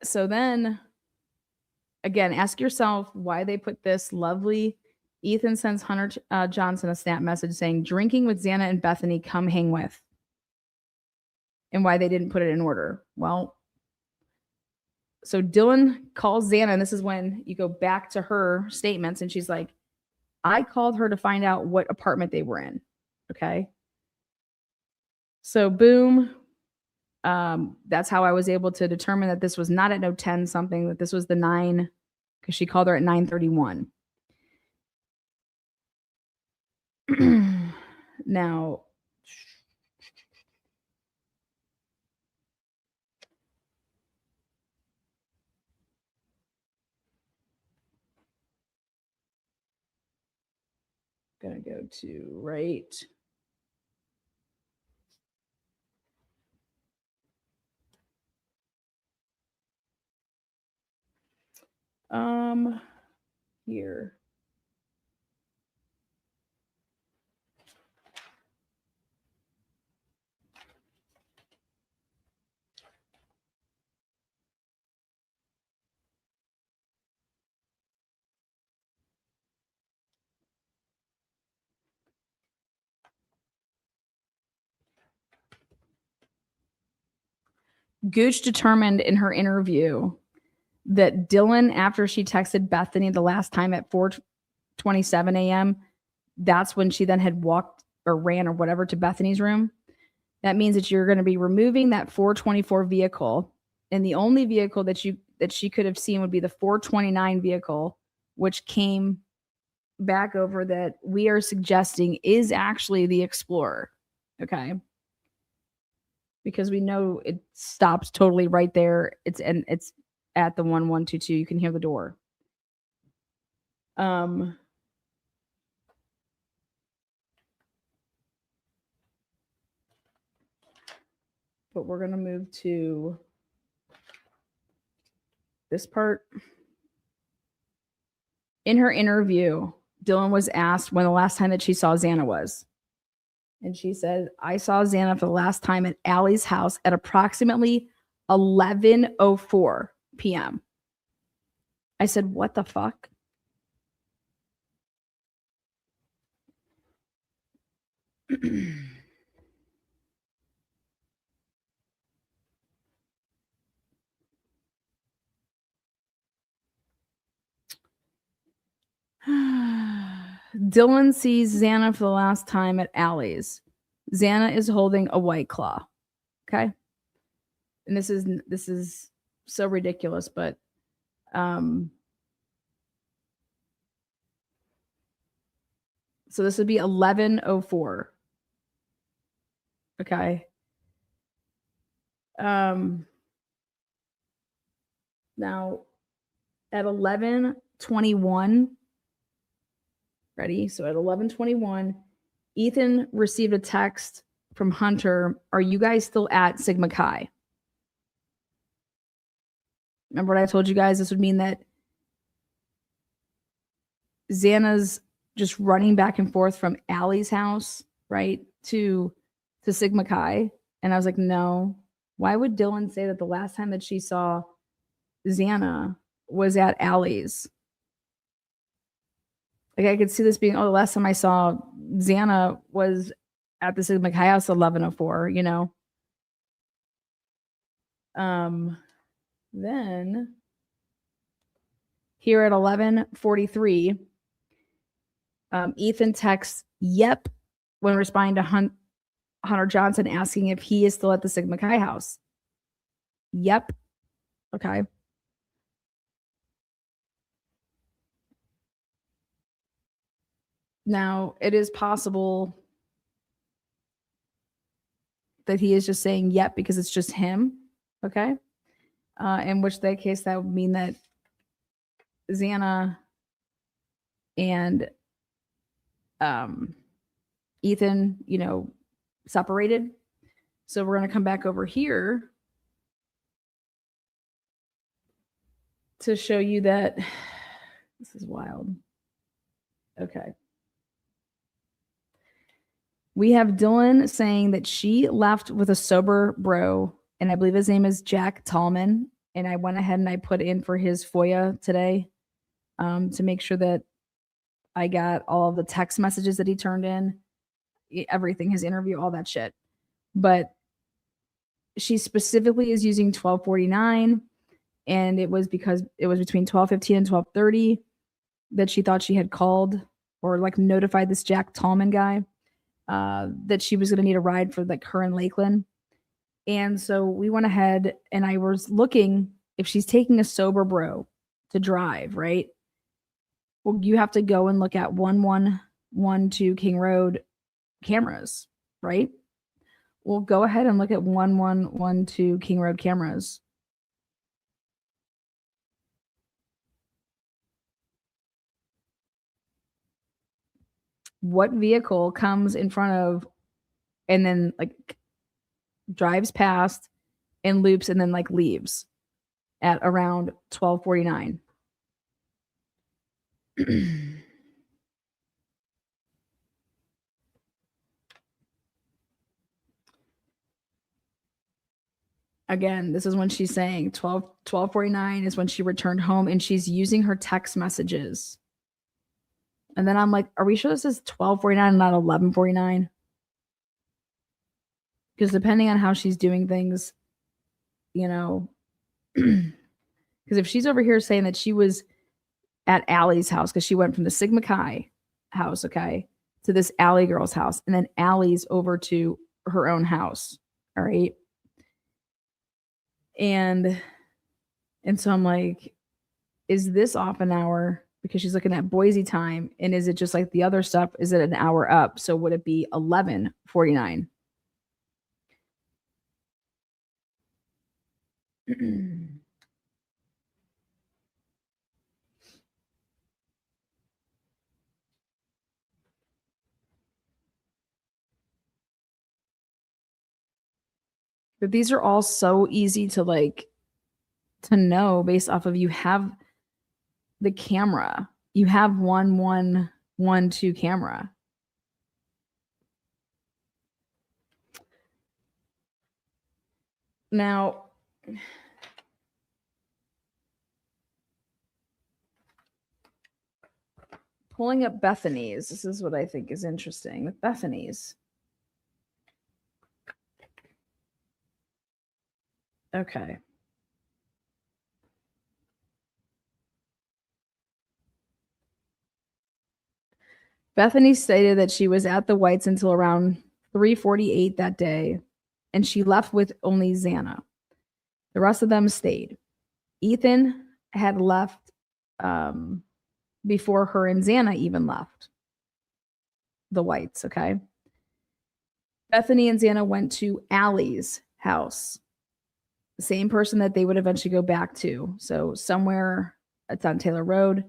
So then, again, ask yourself why they put this lovely. Ethan sends Hunter Johnson a snap message saying, drinking with Xana and Bethany, come hang with. And why they didn't put it in order. Well, so Dylan calls Xana, and this is when you go back to her statements, and she's like, I called her to find out what apartment they were in. Okay. So boom. That's how I was able to determine that this was not at no 10 something, that this was the 9, because she called her at 9:31. Now, gonna go to right. Here. Gooch determined in her interview that Dylan, after she texted Bethany the last time at 4:27 a.m., that's when she then had walked or ran or whatever to Bethany's room. That means that you're going to be removing that 424 vehicle, and the only vehicle that she could have seen would be the 429 vehicle, which came back over that we are suggesting is actually the Explorer. Okay. Because we know it stops totally right there. It's at the 1122. You can hear the door. But we're gonna move to this part. In her interview, Dylan was asked when the last time that she saw Xana was. And she said, I saw Xana for the last time at Allie's house at approximately 11:04 p.m. I said, what the fuck? Dylan sees Xana for the last time at Allie's. Xana is holding a White Claw. Okay. And this is so ridiculous, but so this would be 11:04. Okay. Now at 11:21, ready? So at 11:21, Ethan received a text from Hunter. Are you guys still at Sigma Chi? Remember what I told you guys? This would mean that Xana's just running back and forth from Allie's house, right, to Sigma Chi. And I was like, no. Why would Dylan say that the last time that she saw Xana was at Allie's? Like, I could see this being, oh, the last time I saw Xana was at the Sigma Chi house, 11:04, you know? Then here at 11:43, Ethan texts, yep, when responding to Hunter Johnson asking if he is still at the Sigma Chi house. Yep. Okay. Now, it is possible that he is just saying yep because it's just him. Okay. In which that case, that would mean that Xana and Ethan, you know, separated. So we're going to come back over here to show you that this is wild. Okay. We have Dylan saying that she left with a sober bro, and I believe his name is Jack Tallman. And I went ahead and I put in for his FOIA today to make sure that I got all of the text messages that he turned in, everything, his interview, all that shit. But she specifically is using 12:49, and it was because it was between 12:15 and 12:30 that she thought she had called or like notified this Jack Tallman guy that she was going to need a ride for like her in Lakeland. And so we went ahead and I was looking if she's taking a sober bro to drive, right? Well, you have to go and look at 1112 King Road cameras, right? Well, go ahead and look at 1112 King Road cameras. What vehicle comes in front of and then like drives past and loops and then like leaves at around 12:49? Again, this is when she's saying 12:49 is when she returned home and she's using her text messages. And then I'm like, are we sure this is 12:49 and not 11:49? Because depending on how she's doing things, you know, because if she's over here saying that she was at Allie's house because she went from the Sigma Chi house, okay, to this Allie girl's house, and then Allie's over to her own house. All right. And so I'm like, is this off an hour? Because she's looking at Boise time. And is it just like the other stuff? Is it an hour up? So would it be 11:49? But these are all so easy to like to know based off of you have the camera. You have 1112 camera. Now, pulling up Bethany's, this is what I think is interesting with Bethany's. Okay. Bethany stated that she was at the Whites until around 3:48 that day, and she left with only Xana. The rest of them stayed. Ethan had left before her and Xana even left the Whites, okay? Bethany and Xana went to Allie's house, the same person that they would eventually go back to. So somewhere it's on Taylor Road.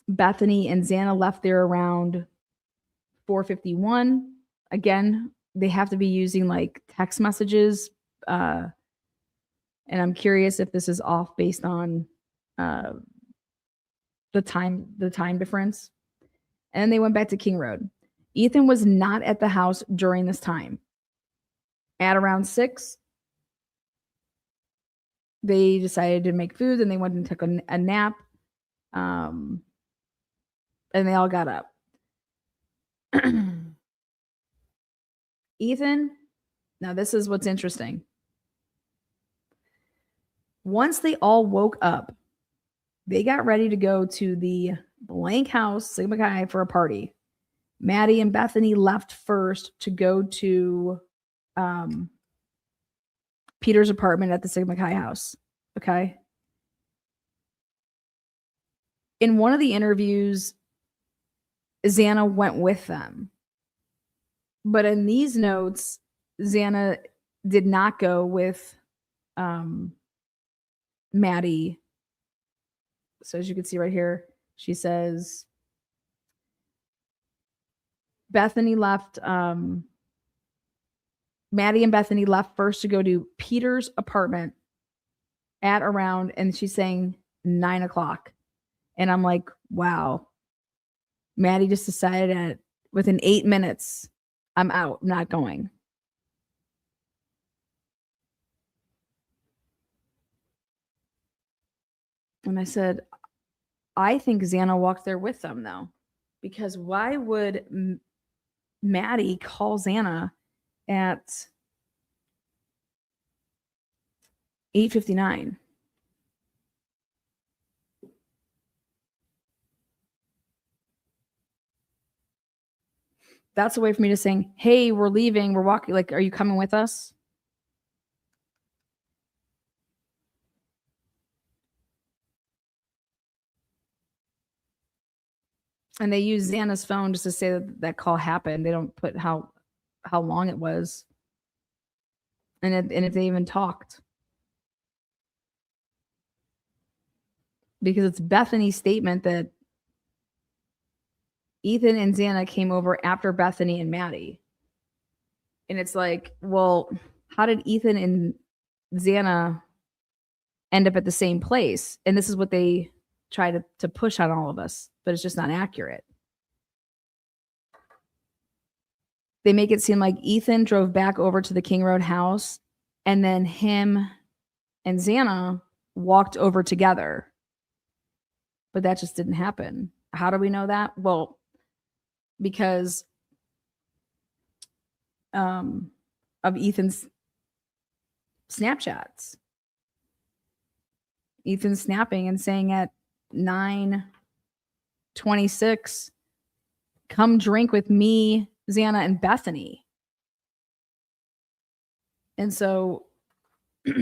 Bethany and Xana left there around 4:51. Again, they have to be using like text messages. And I'm curious if this is off based on the time difference. And then they went back to King Road. Ethan was not at the house during this time. At around 6, they decided to make food and they went and took a nap. And they all got up. Ethan, now this is what's interesting. Once they all woke up, they got ready to go to the blank house, Sigma Chi, for a party. Maddie and Bethany left first to go to Peter's apartment at the Sigma Chi house. Okay. In one of the interviews, Xana went with them. But in these notes, Xana did not go with Maddie. So as you can see right here, she says Bethany left. Maddie and Bethany left first to go to Peter's apartment at around, and she's saying 9 o'clock. And I'm like, wow. Maddie just decided that within 8 minutes, I'm out, I'm not going. And I said, I think Xana walked there with them, though, because why would Maddie call Xana at 8:59? That's a way for me to saying, hey, we're leaving, we're walking. Like, are you coming with us? And they use Xana's phone just to say that call happened. They don't put how long it was, and if they even talked, because it's Bethany's statement that Ethan and Xana came over after Bethany and Maddie. And it's like, well, how did Ethan and Xana end up at the same place? And this is what they try to push on all of us, but it's just not accurate. They make it seem like Ethan drove back over to the King Road house, and then him and Xana walked over together. But that just didn't happen. How do we know that? Well, because of Ethan's Snapchats. Ethan snapping and saying at 9:26, come drink with me, Xana, and Bethany. And so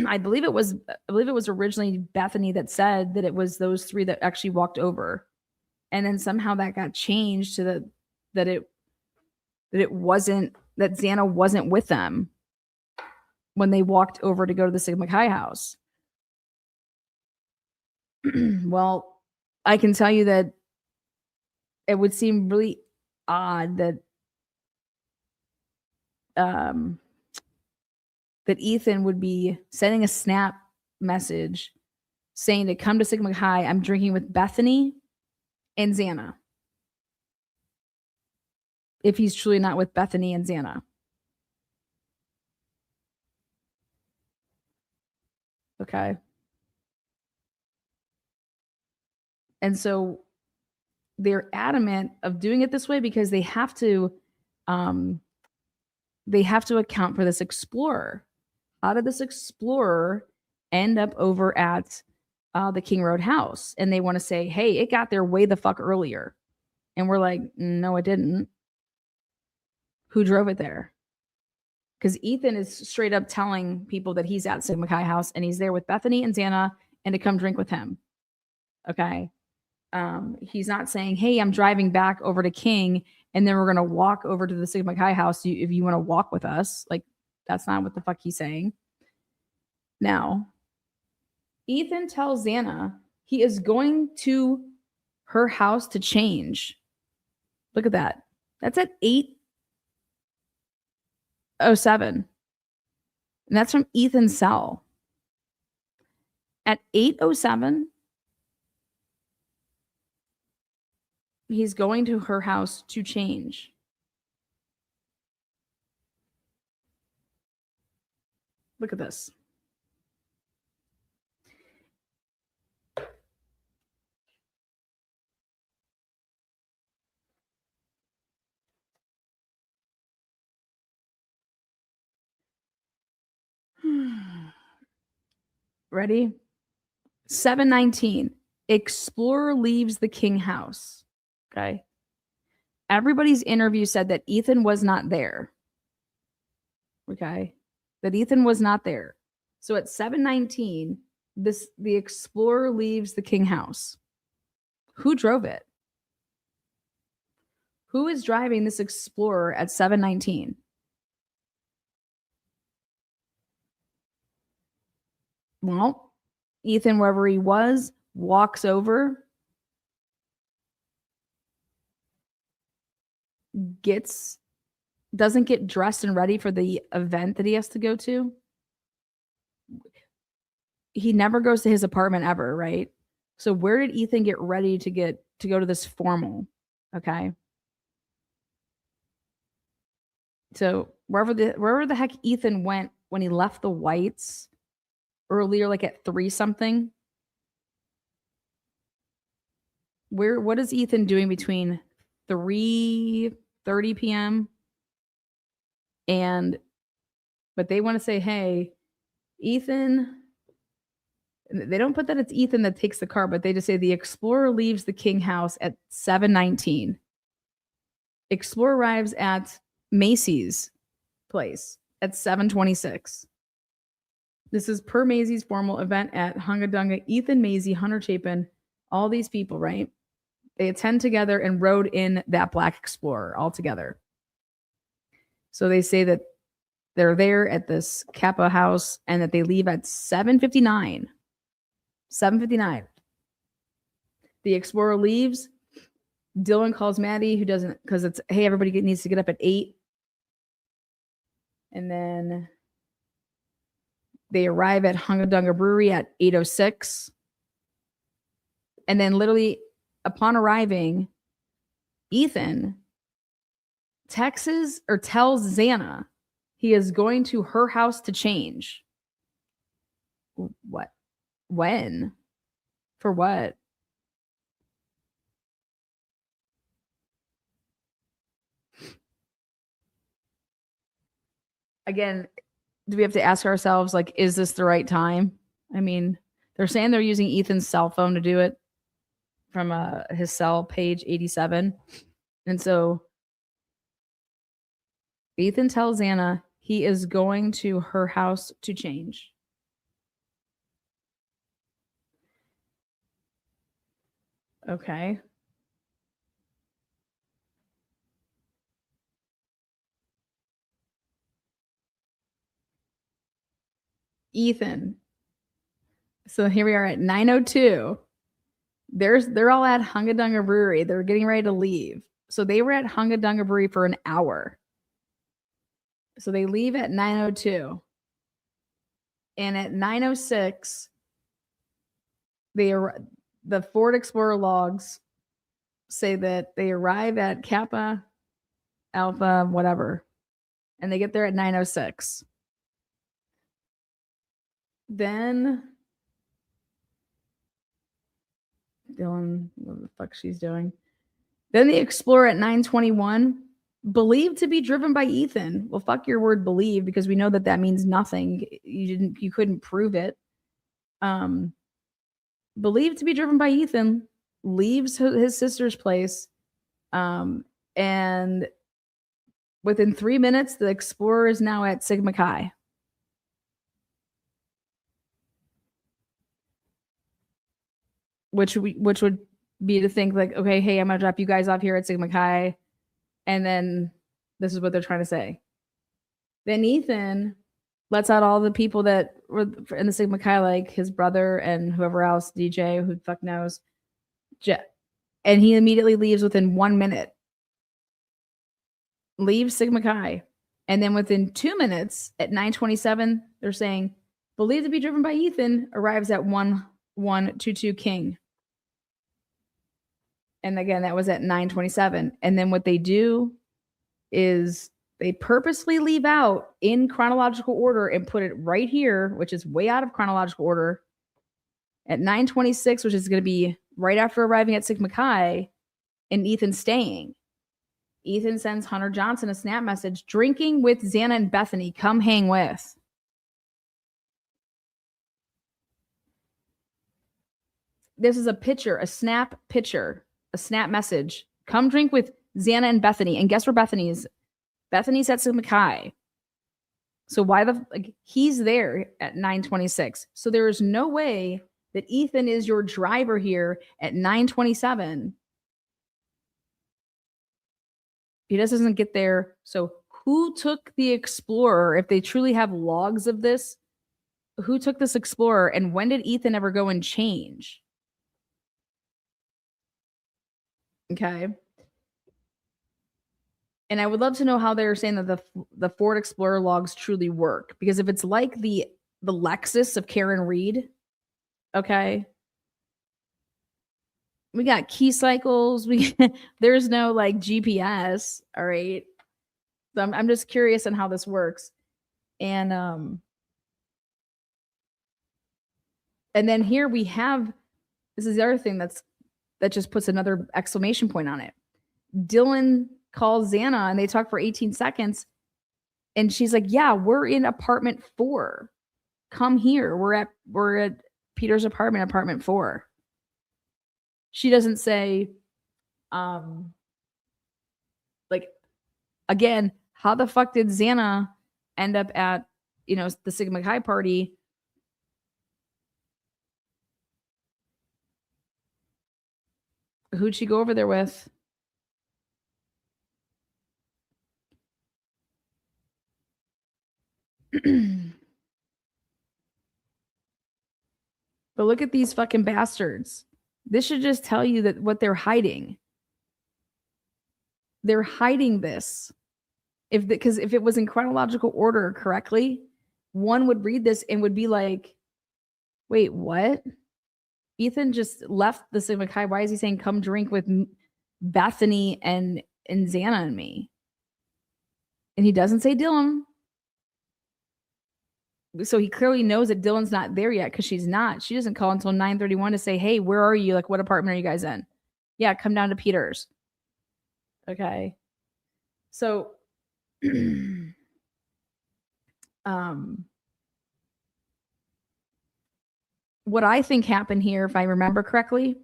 I believe it was originally Bethany that said that it was those three that actually walked over. And then somehow that got changed to that it wasn't, that Xana wasn't with them when they walked over to go to the Sigma Chi house. Well, I can tell you that it would seem really odd that that Ethan would be sending a snap message saying to come to Sigma Chi, I'm drinking with Bethany and Xana, if he's truly not with Bethany and Xana. Okay. And so they're adamant of doing it this way because they have to account for this explorer. How did this explorer end up over at the King Road house? And they want to say, hey, it got there way the fuck earlier. And we're like, no, it didn't. Who drove it there? Because Ethan is straight up telling people that he's at Sigma Chi house and he's there with Bethany and Xana and to come drink with him. Okay. He's not saying, hey, I'm driving back over to King and then we're going to walk over to the Sigma Chi house if you want to walk with us. Like, that's not what the fuck he's saying. Now, Ethan tells Xana he is going to her house to change. Look at that. That's at 8:07. And that's from Ethan's cell. At 8:07, he's going to her house to change. Look at this. Ready? 7:19. Explorer leaves the King house. Okay. Everybody's interview said that Ethan was not there. Okay. That Ethan was not there. So at 7:19, the Explorer leaves the King house. Who drove it? Who is driving this Explorer at 7:19? Well, Ethan, wherever he was, walks over, doesn't get dressed and ready for the event that he has to go to. He never goes to his apartment ever, right? So where did Ethan get ready to go to this formal? Okay. So wherever the heck Ethan went when he left the Whites earlier, like at 3 something. What is Ethan doing between 3:30 p.m. but they want to say, hey, Ethan. They don't put that it's Ethan that takes the car, but they just say the Explorer leaves the King house at 7:19. Explorer arrives at Macy's place at 7:26. This is per Macy's formal event at Hungadunga. Ethan, Maisie, Hunter Chapin, all these people, right? They attend together and rode in that black Explorer all together. So they say that they're there at this Kappa house and that they leave at 7:59. 7:59. The Explorer leaves. Dylan calls Maddie, who doesn't, because it's, hey, everybody needs to get up at 8. And then they arrive at Hungadunga Brewery at 8:06. And then literally upon arriving, Ethan tells Xana he is going to her house to change. What? When? For what? Again, do we have to ask ourselves, like, is this the right time? I mean, they're saying they're using Ethan's cell phone to do it from his cell, page 87. And so Ethan tells Xana he is going to her house to change. Okay. Ethan. So here we are at 9:02. They're all at Hungadunga Brewery. They're getting ready to leave. So they were at Hungadunga Brewery for an hour. So they leave at 9:02. And at 9:06, the Ford Explorer logs say that they arrive at Kappa Alpha, whatever. And they get there at 9:06. Then Dylan, what the fuck she's doing. Then the Explorer at 9:21, believed to be driven by Ethan. Well, fuck your word believe, because we know that means nothing. You couldn't prove it. Believed to be driven by Ethan, leaves his sister's place And within 3 minutes, the explorer is now at Sigma Chi. Which would be to think like, okay, hey, I'm gonna drop you guys off here at Sigma Chi, and then this is what they're trying to say. Then Ethan lets out all the people that were in the Sigma Chi, like his brother and whoever else, DJ, who the fuck knows, and he immediately leaves within 1 minute. Leaves Sigma Chi, and then within 2 minutes, at 9:27, they're saying believed to be driven by Ethan arrives at 1122 King. And again, that was at 9:27. And then what they do is they purposely leave out in chronological order and put it right here, which is way out of chronological order, at 9:26, which is going to be right after arriving at Sigma Chi, and Ethan staying. Ethan sends Hunter Johnson a snap message, drinking with Xana and Bethany, come hang with. This is a picture, a snap picture, a snap message. Come drink with Xana and Bethany. And guess where Bethany is? Bethany's at Sigma Chi. So why he's there at 9:26. So there is no way that Ethan is your driver here at 9:27. He just doesn't get there. So who took the Explorer? If they truly have logs of this, who took this Explorer, and when did Ethan ever go and change? Okay. And I would love to know how they're saying that the Ford Explorer logs truly work. Because if it's like the Lexus of Karen Reed, okay, we got key cycles. There's no like GPS. All right. So I'm just curious on how this works. And then here we have, this is the other thing that just puts another exclamation point on it. Dylan calls Xana and they talk for 18 seconds. And she's like, yeah, we're in apartment 4. Come here. We're at Peter's apartment 4. She doesn't say, like, again, how the fuck did Xana end up at, the Sigma Chi party? Who'd she go over there with? But look at these fucking bastards. This should just tell you that what they're hiding. They're hiding this. Because if it was in chronological order correctly, one would read this and would be like, wait, what? Ethan just left the Sigma Chi. Why is he saying come drink with Bethany and Xana and me? And he doesn't say Dylan. So he clearly knows that Dylan's not there yet because she's not. She doesn't call until 9:31 to say, hey, where are you? Like, what apartment are you guys in? Yeah, come down to Peter's. Okay. So what I think happened here, if I remember correctly,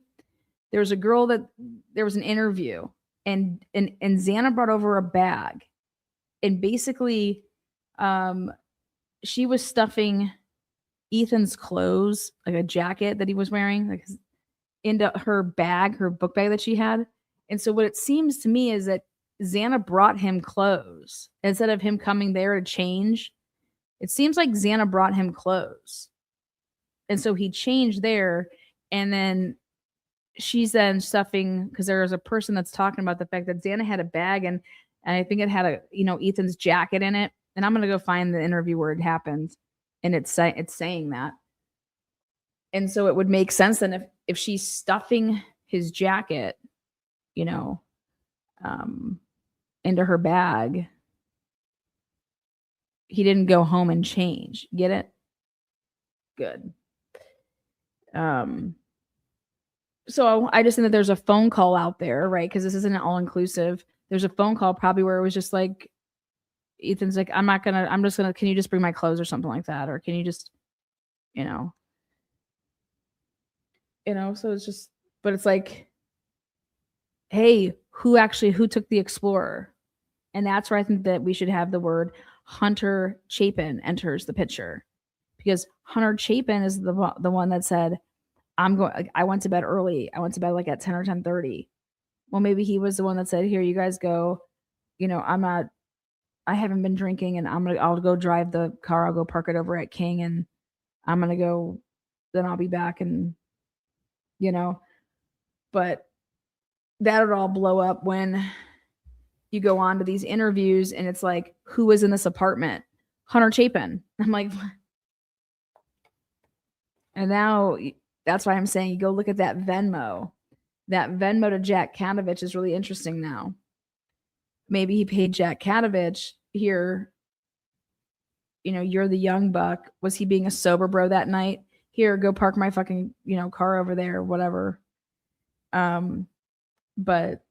there was a girl that there was an interview and Xana brought over a bag, and basically she was stuffing Ethan's clothes, like a jacket that he was wearing, like into her bag, her book bag that she had. And so what it seems to me is that Xana brought him clothes instead of him coming there to change. It seems like Xana brought him clothes. And so he changed there, and then she's then stuffing, because there was a person that's talking about the fact that Xana had a bag, and I think it had Ethan's jacket in it. And I'm gonna go find the interview where it happened, and it's saying that. And so it would make sense then if she's stuffing his jacket, into her bag, he didn't go home and change. Get it? Good. So I just think that there's a phone call out there, right? Because this isn't all inclusive. There's a phone call probably where it was just like, Ethan's like, can you just bring my clothes or something like that? Or can you just, so it's just, but it's like, hey, who took the Explorer. And that's where I think that we should have the word Hunter Chapin enters the picture, because Hunter Chapin is the one that said, I went to bed early. I went to bed like at 10 or 10:30. Well, maybe he was the one that said, here, you guys go. I haven't been drinking, and I'll go drive the car. I'll go park it over at King, and I'm going to go, then I'll be back. And, but that would all blow up when you go on to these interviews and it's like, who was in this apartment? Hunter Chapin. I'm like, and now that's why I'm saying you go look at that Venmo. That Venmo to Jack Katovich is really interesting now. Maybe he paid Jack Katovich here. You're the young buck. Was he being a sober bro that night? Here, go park my fucking, car over there, whatever. But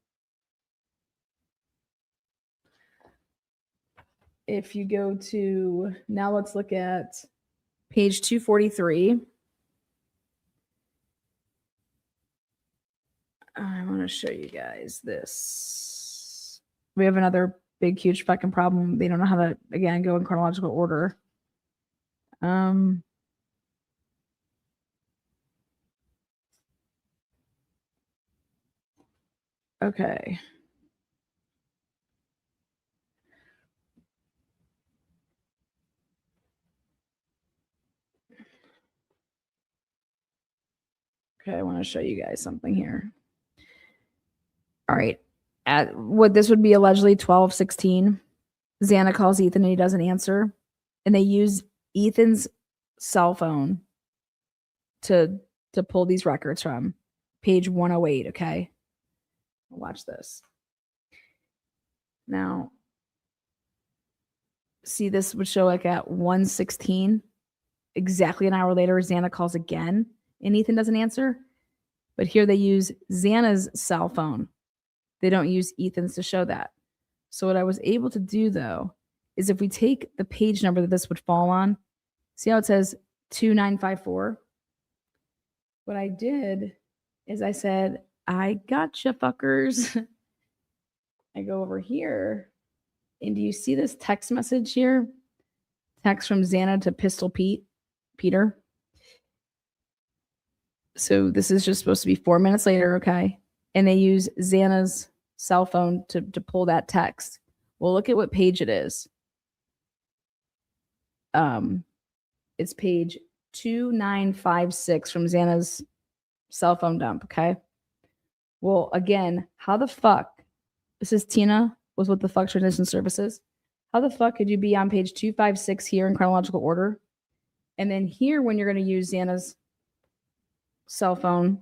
if you go to, now let's look at page 243. I want to show you guys this. We have another big, huge fucking problem. They don't know how to, again, go in chronological order. Okay. Okay, I want to show you guys something here. All right. At what this would be allegedly 12:16, Xana calls Ethan and he doesn't answer. And they use Ethan's cell phone to pull these records from. Page 108, okay? Watch this. Now, see, this would show like at 1:16, exactly an hour later, Xana calls again and Ethan doesn't answer. But here they use Xana's cell phone. They don't use Ethan's to show that. So what I was able to do, though, is if we take the page number that this would fall on, see how it says 2954? What I did is I said, I gotcha, fuckers. I go over here, and do you see this text message here? Text from Xana to Pistol Peter. So this is just supposed to be 4 minutes later, okay? And they use Xana's cell phone to pull that text. Well, look at what page it is. It's page 2956 from Xana's cell phone dump, okay? Well, again, how the fuck, this is Tina with What the Fuck Transition Services. How the fuck could you be on page 256 here in chronological order? And then here, when you're going to use Xana's cell phone,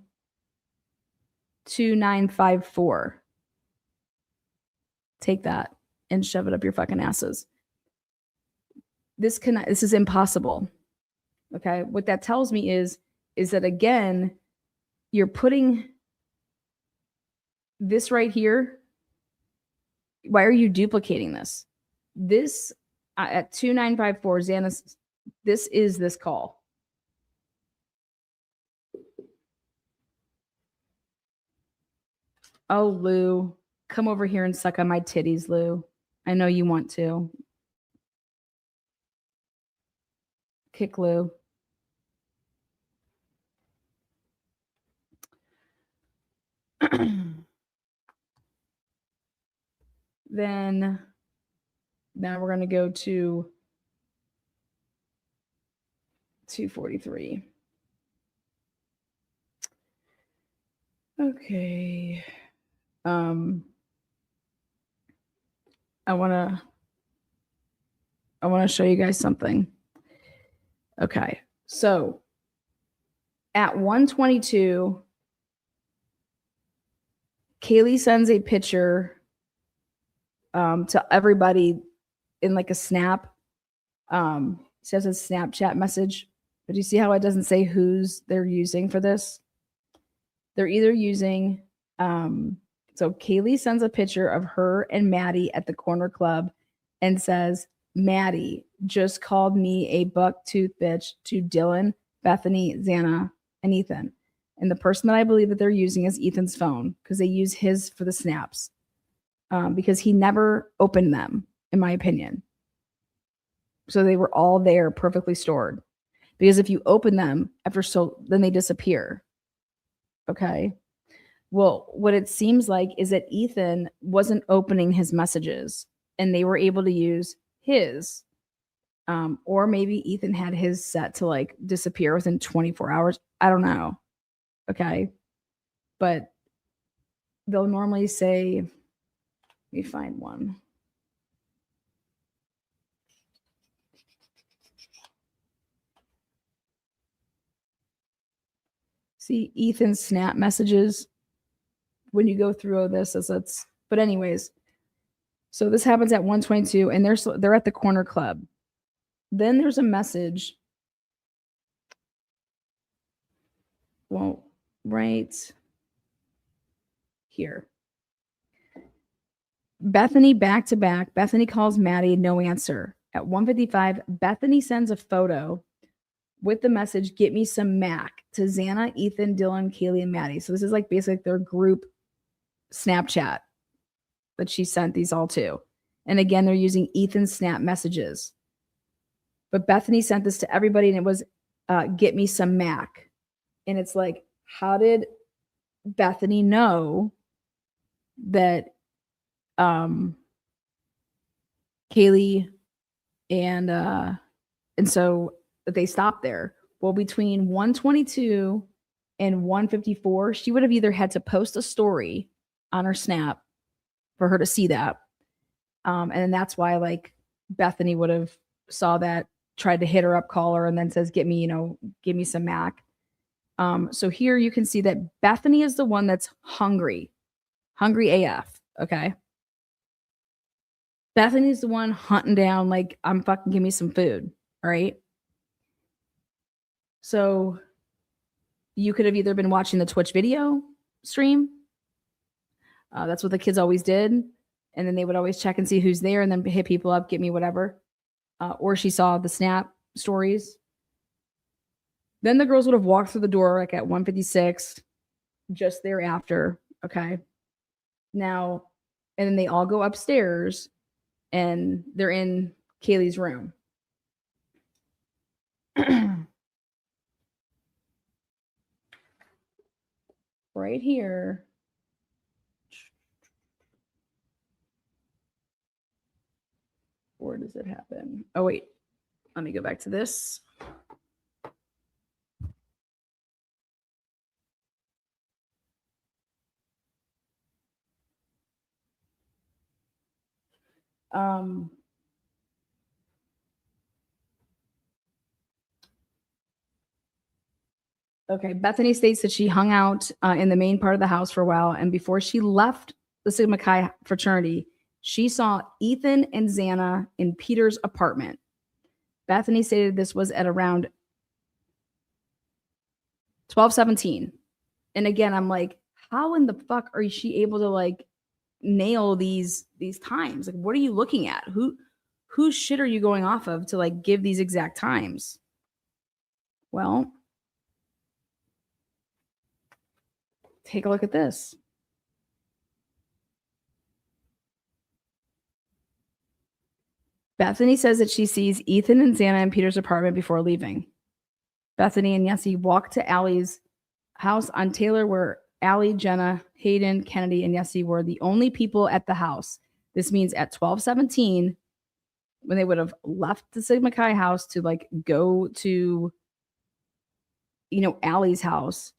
2954. Take that and shove it up your fucking asses. This is impossible. Okay? What that tells me is that, again, you're putting this right here. Why are you duplicating this? This at 2954, Xana's, this is this call. Oh, Lou, come over here and suck on my titties, Lou. I know you want to. Kick Lou. Then now we're going to go to 243. Okay. I want to show you guys something. Okay. So at 1:22, Kaylee sends a picture to everybody in like a snap. Says a Snapchat message. But you see how it doesn't say who's they're using for this? They're either using so Kaylee sends a picture of her and Maddie at the corner club and says, Maddie just called me a buck tooth bitch to Dylan, Bethany, Xana, and Ethan. And the person that I believe that they're using is Ethan's phone, because they use his for the snaps, because he never opened them, in my opinion. So they were all there, perfectly stored. Because if you open them then they disappear. Okay. Well, what it seems like is that Ethan wasn't opening his messages and they were able to use his. Or maybe Ethan had his set to like disappear within 24 hours. I don't know. Okay. But they'll normally say, let me find one. See Ethan's snap messages when you go through all this, but anyways, so this happens at 1:22 and they're at the corner club. Then there's a message. Well, right here. Bethany back to back. Bethany calls Maddie, no answer. At 1:55, Bethany sends a photo with the message, "Get me some Mac," to Xana, Ethan, Dylan, Kaylee, and Maddie. So this is like basically their group Snapchat that she sent these all to. And again, they're using Ethan's snap messages. But Bethany sent this to everybody, and it was, "Get me some Mac." And it's like, how did Bethany know that Kaylee and so that they stopped there? Well, between 1:22 and 1:54, she would have either had to post a story on her snap for her to see that. And that's why like Bethany would have saw that, tried to hit her up, call her, and then says, give me some Mac. So here you can see that Bethany is the one that's hungry AF. Okay. Bethany's the one hunting down, like, give me some food. All right. So you could have either been watching the Twitch video stream. That's what the kids always did. And then they would always check and see who's there and then hit people up, get me whatever. Or she saw the snap stories. Then the girls would have walked through the door like at 1:56, just thereafter. Okay. Now, and then they all go upstairs and they're in Kaylee's room. Right here. Where does it happen? Oh, wait. Let me go back to this. Okay, Bethany states that she hung out in the main part of the house for a while, and before she left the Sigma Chi fraternity, she saw Ethan and Xana in Peter's apartment. Bethany stated this was at around 12:17. And again, I'm like, how in the fuck are she able to like nail these times? Like, what are you looking at? Whose shit are you going off of to like give these exact times? Well, take a look at this. Bethany says that she sees Ethan and Xana in Peter's apartment before leaving. Bethany and Yessie walk to Allie's house on Taylor, where Allie, Jenna, Hayden, Kennedy, and Yessie were the only people at the house. This means at 12:17, when they would have left the Sigma Chi house to like go to, Allie's house,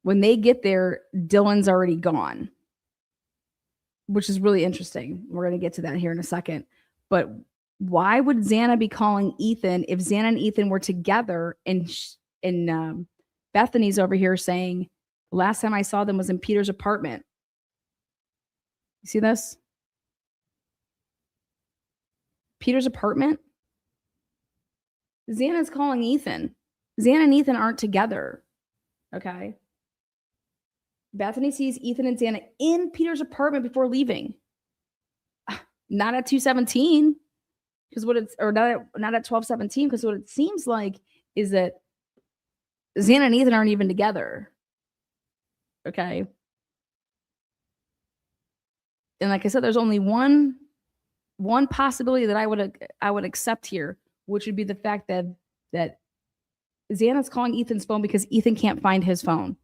when they get there, Dylan's already gone, which is really interesting. We're going to get to that here in a second. But why would Xana be calling Ethan if Xana and Ethan were together and Bethany's over here saying, last time I saw them was in Peter's apartment? You see this? Peter's apartment? Xana's calling Ethan. Xana and Ethan aren't together. Okay. Bethany sees Ethan and Xana in Peter's apartment before leaving. Not at 2:17, because not at 12:17, because what it seems like is that Xana and Ethan aren't even together. Okay. And like I said, there's only one possibility that I would accept here, which would be the fact that Xana's calling Ethan's phone because Ethan can't find his phone.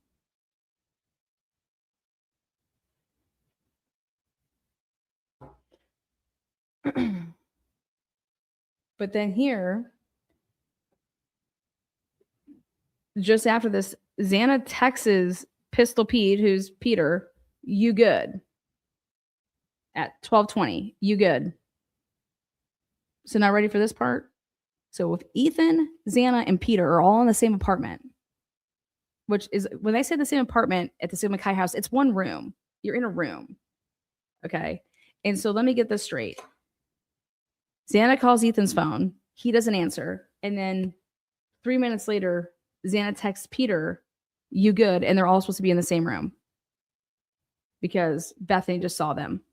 But then here, just after this, Xana texts Pistol Pete, who's Peter, you good? At 12:20, you good? So now ready for this part? So if Ethan, Xana, and Peter are all in the same apartment, which is when I say the same apartment at the Sigma Chi house, it's one room. You're in a room. Okay. And so let me get this straight. Xana calls Ethan's phone. He doesn't answer. And then 3 minutes later, Xana texts Peter, you good? And they're all supposed to be in the same room because Bethany just saw them.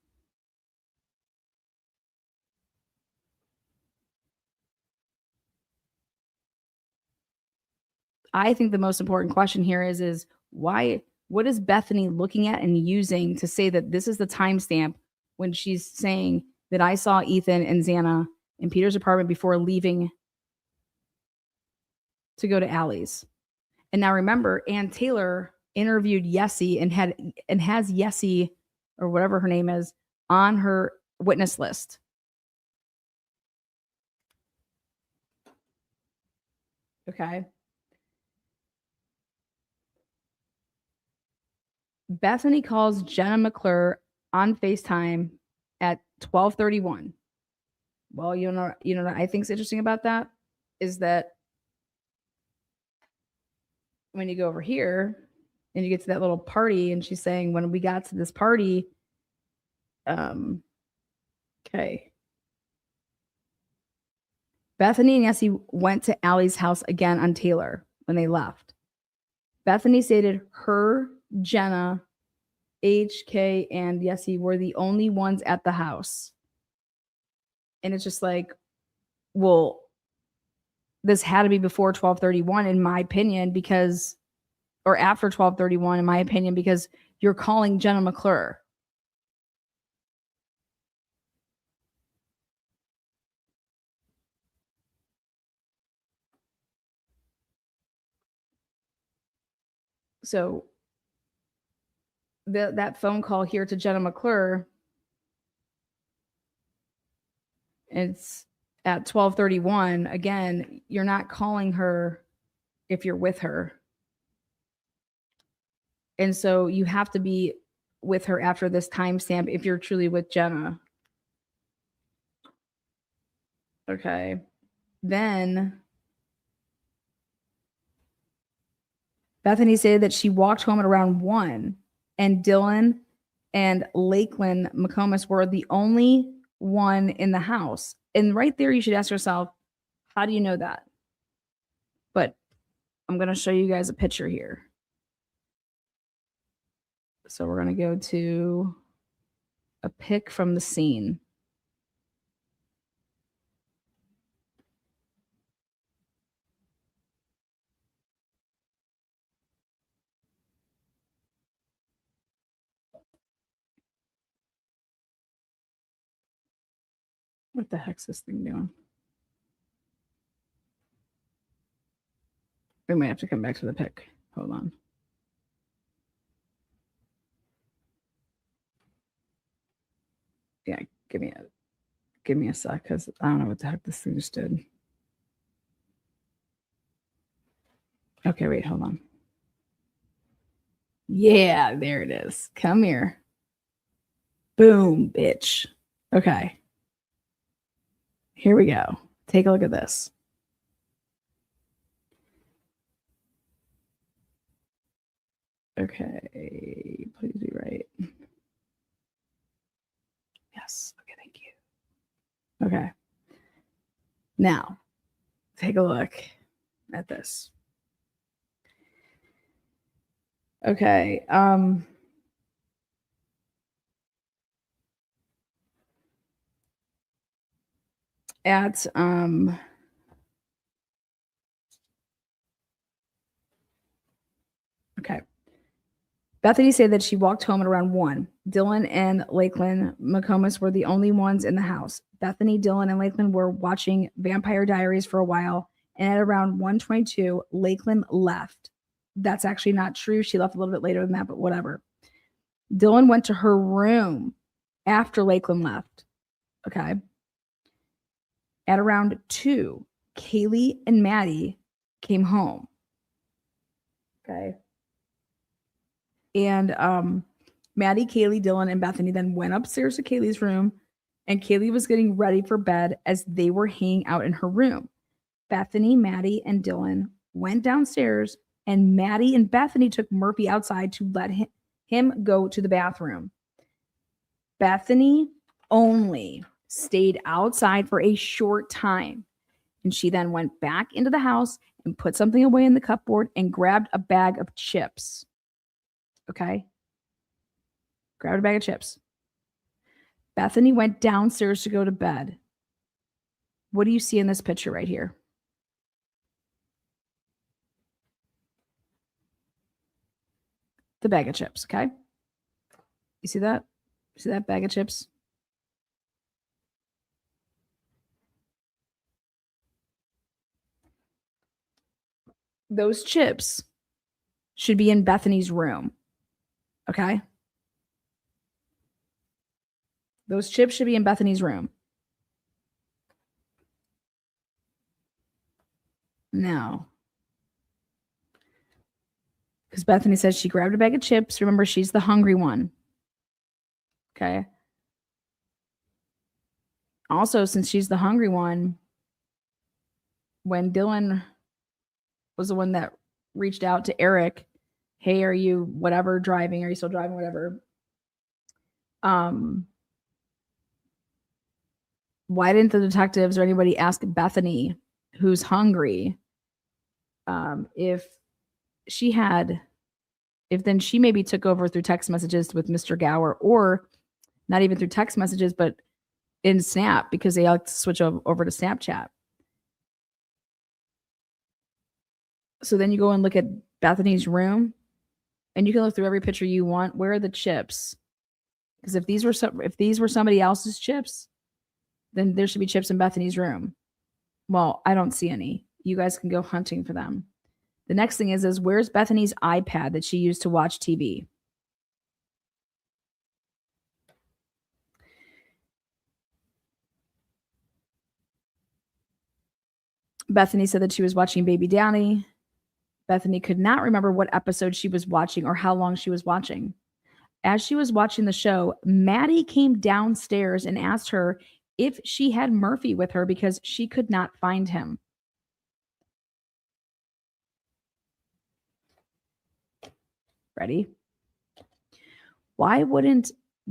I think the most important question here is why, what is Bethany looking at and using to say that this is the timestamp when she's saying that I saw Ethan and Xana in Peter's apartment before leaving to go to Allie's? And now remember, Ann Taylor interviewed Yessie and has Yessie or whatever her name is on her witness list. Okay. Bethany calls Jenna McClure on FaceTime at 12:31. Well, you know what I think is interesting about that is that when you go over here and you get to that little party, and she's saying when we got to this party, okay. Bethany and Yessie went to Allie's house again on Taylor when they left. Bethany stated her, Jenna, HK, and Yessie were the only ones at the house. And it's just like, well, this had to be before 12:31 in my opinion, because, or after 12:31 in my opinion, because you're calling Jenna McClure. So that phone call here to Jenna McClure, it's at 12:31. Again, you're not calling her if you're with her. And so you have to be with her after this timestamp if you're truly with Jenna. Okay. Then Bethany said that she walked home at around 1, and Dylan and Lakeland McComas were the only one in the house. And right there, you should ask yourself, how do you know that? But I'm going to show you guys a picture here. So we're going to go to a pic from the scene. What the heck's this thing doing? We might have to come back to the pic. Hold on. Yeah, give me a sec, because I don't know what the heck this thing just did. Okay, wait, hold on. Yeah, there it is. Come here. Boom, bitch. Okay. Here we go. Take a look at this. Okay, please be right. Yes. Okay, thank you. Okay. Now, take a look at this. Okay. At Okay. Bethany said that she walked home at around 1. Dylan and Lakeland McComas were the only ones in the house. Bethany, Dylan, and Lakeland were watching Vampire Diaries for a while, and at around 1:22, Lakeland left. That's actually not true. She left a little bit later than that, but whatever. Dylan went to her room after Lakeland left. Okay. At around 2, Kaylee and Maddie came home. Okay. And Maddie, Kaylee, Dylan, and Bethany then went upstairs to Kaylee's room, and Kaylee was getting ready for bed as they were hanging out in her room. Bethany, Maddie, and Dylan went downstairs, and Maddie and Bethany took Murphy outside to let him go to the bathroom. Bethany only stayed outside for a short time, and she then went back into the house and put something away in the cupboard and grabbed a bag of chips. Okay. Grabbed a bag of chips. Bethany went downstairs to go to bed. What do you see in this picture right here? The bag of chips, okay? You see that? See that bag of chips? Those chips should be in Bethany's room, okay? Those chips should be in Bethany's room. No. Because Bethany says she grabbed a bag of chips. Remember, she's the hungry one. Okay. Also, since she's the hungry one, when Dylan was the one that reached out to Eric, hey, are you whatever driving? Are you still driving? Whatever. Why didn't the detectives or anybody ask Bethany, who's hungry, if then she maybe took over through text messages with Mr. Gower, or not even through text messages, but in Snap, because they like to switch over to Snapchat. So then you go and look at Bethany's room, and you can look through every picture you want. Where are the chips? Because if these were somebody else's chips, then there should be chips in Bethany's room. Well, I don't see any. You guys can go hunting for them. The next thing is where's Bethany's iPad that she used to watch TV? Bethany said that she was watching Baby Danny. Bethany could not remember what episode she was watching or how long she was watching. As she was watching the show, Maddie came downstairs and asked her if she had Murphy with her because she could not find him. Ready? Do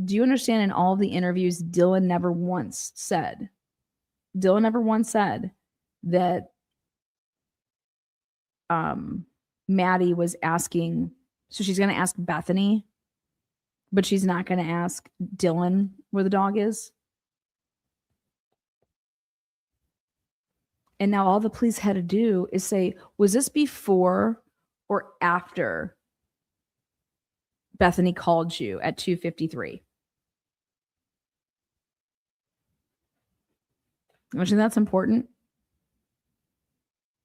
you understand in all the interviews, Dylan never once said that Maddie was asking, so she's going to ask Bethany, but she's not going to ask Dylan where the dog is. And now all the police had to do is say, was this before or after Bethany called you at 2:53? Don't you think that's important?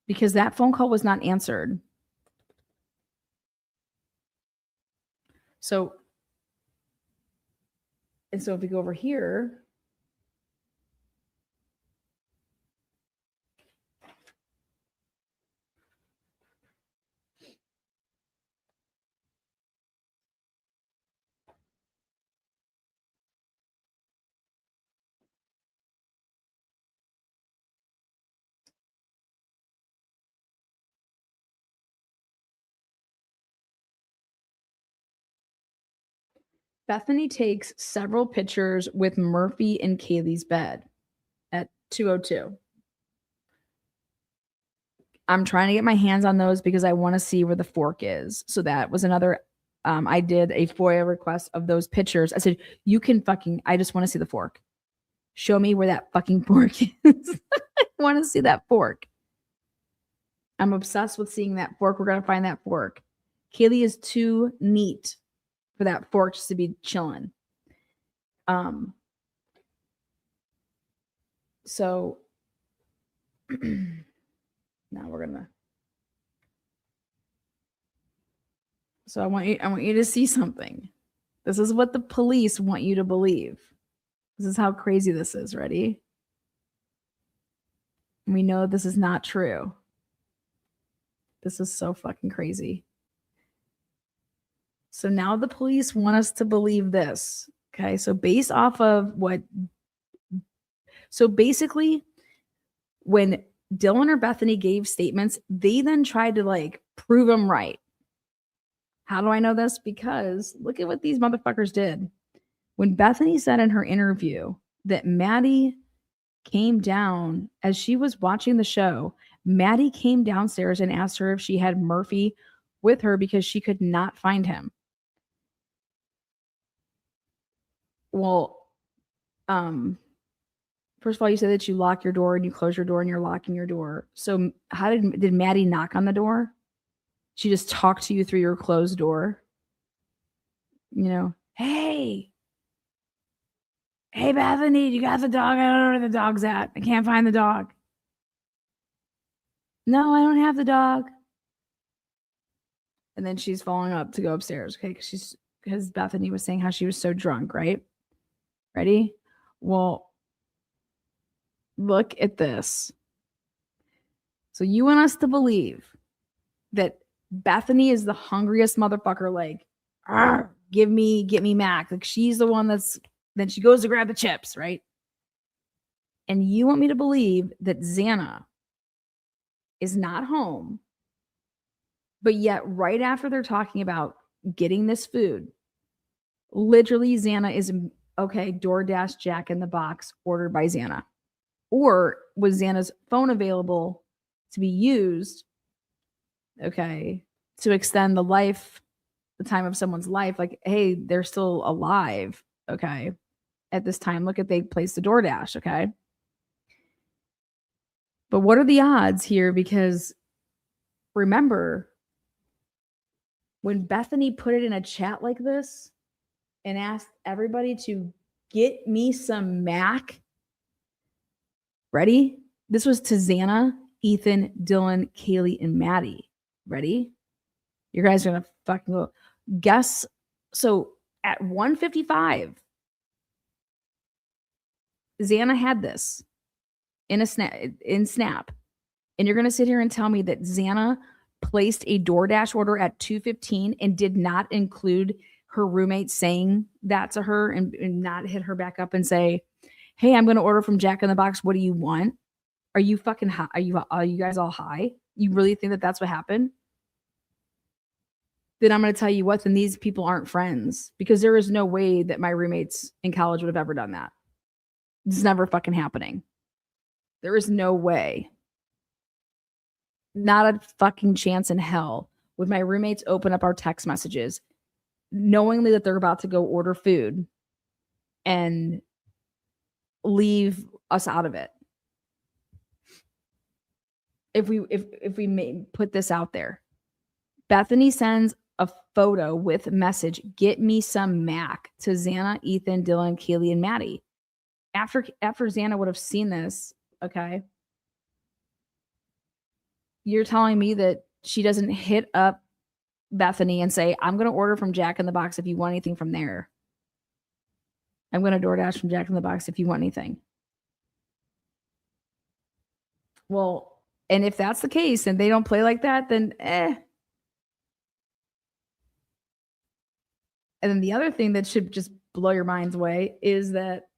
Because that phone call was not answered. So if we go over here, Bethany takes several pictures with Murphy in Kaylee's bed at 2:02. I'm trying to get my hands on those because I want to see where the fork is. So that was another, I did a FOIA request of those pictures. I said, I just want to see the fork. Show me where that fucking fork is. I want to see that fork. I'm obsessed with seeing that fork. We're going to find that fork. Kaylee is too neat for that fork just to be chilling. So now we're gonna. So I want you to see something. This is what the police want you to believe. This is how crazy this is. Ready? We know this is not true. This is so fucking crazy. So now the police want us to believe this. Okay. So based off of what. So basically, when Dylan or Bethany gave statements, they then tried to like prove them right. How do I know this? Because look at what these motherfuckers did. When Bethany said in her interview that Maddie came down as she was watching the show, Maddie came downstairs and asked her if she had Murphy with her because she could not find him. Well, first of all, you said that you lock your door and you close your door and you're locking your door. So how did Maddie knock on the door? She just talked to you through your closed door. You know, hey, Bethany, you got the dog? I don't know where the dog's at. I can't find the dog. No, I don't have the dog. And then she's following up to go upstairs. Okay, because Bethany was saying how she was so drunk, right? Ready? Well, look at this. So you want us to believe that Bethany is the hungriest motherfucker, like, get me Mac. Like she's the one then she goes to grab the chips, right? And you want me to believe that Xana is not home, but yet right after they're talking about getting this food, literally Xana is, okay, DoorDash Jack in the Box ordered by Xana. Or was Xana's phone available to be used, okay, to extend the time of someone's life? Like, hey, they're still alive, okay, at this time. Look at, they placed the DoorDash, okay? But what are the odds here? Because remember, when Bethany put it in a chat like this and asked everybody to get me some Mac, ready? This was to Xana, Ethan, Dylan, Kaylee, and Maddie. Ready? You guys are gonna fucking go. Guess. So at 1:55, Xana had this in Snap. And you're gonna sit here and tell me that Xana placed a DoorDash order at 2:15 and did not include her roommate saying that to her and not hit her back up and say, hey, I'm going to order from Jack in the Box. What do you want? Are you fucking high? Are you guys all high? You really think that that's what happened? Then I'm going to tell you what, then these people aren't friends, because there is no way that my roommates in college would have ever done that. It's never fucking happening. There is no way. Not a fucking chance in hell would my roommates open up our text messages knowingly that they're about to go order food and leave us out of it. If we may put this out there, Bethany sends a photo with message, get me some Mac, to Xana, Ethan, Dylan, Kaylee, and Maddie. After Xana would have seen this, okay, you're telling me that she doesn't hit up Bethany and say, I'm going to order from Jack in the Box if you want anything from there. I'm going to DoorDash from Jack in the Box if you want anything. Well, and if that's the case and they don't play like that, then And then the other thing that should just blow your minds away is that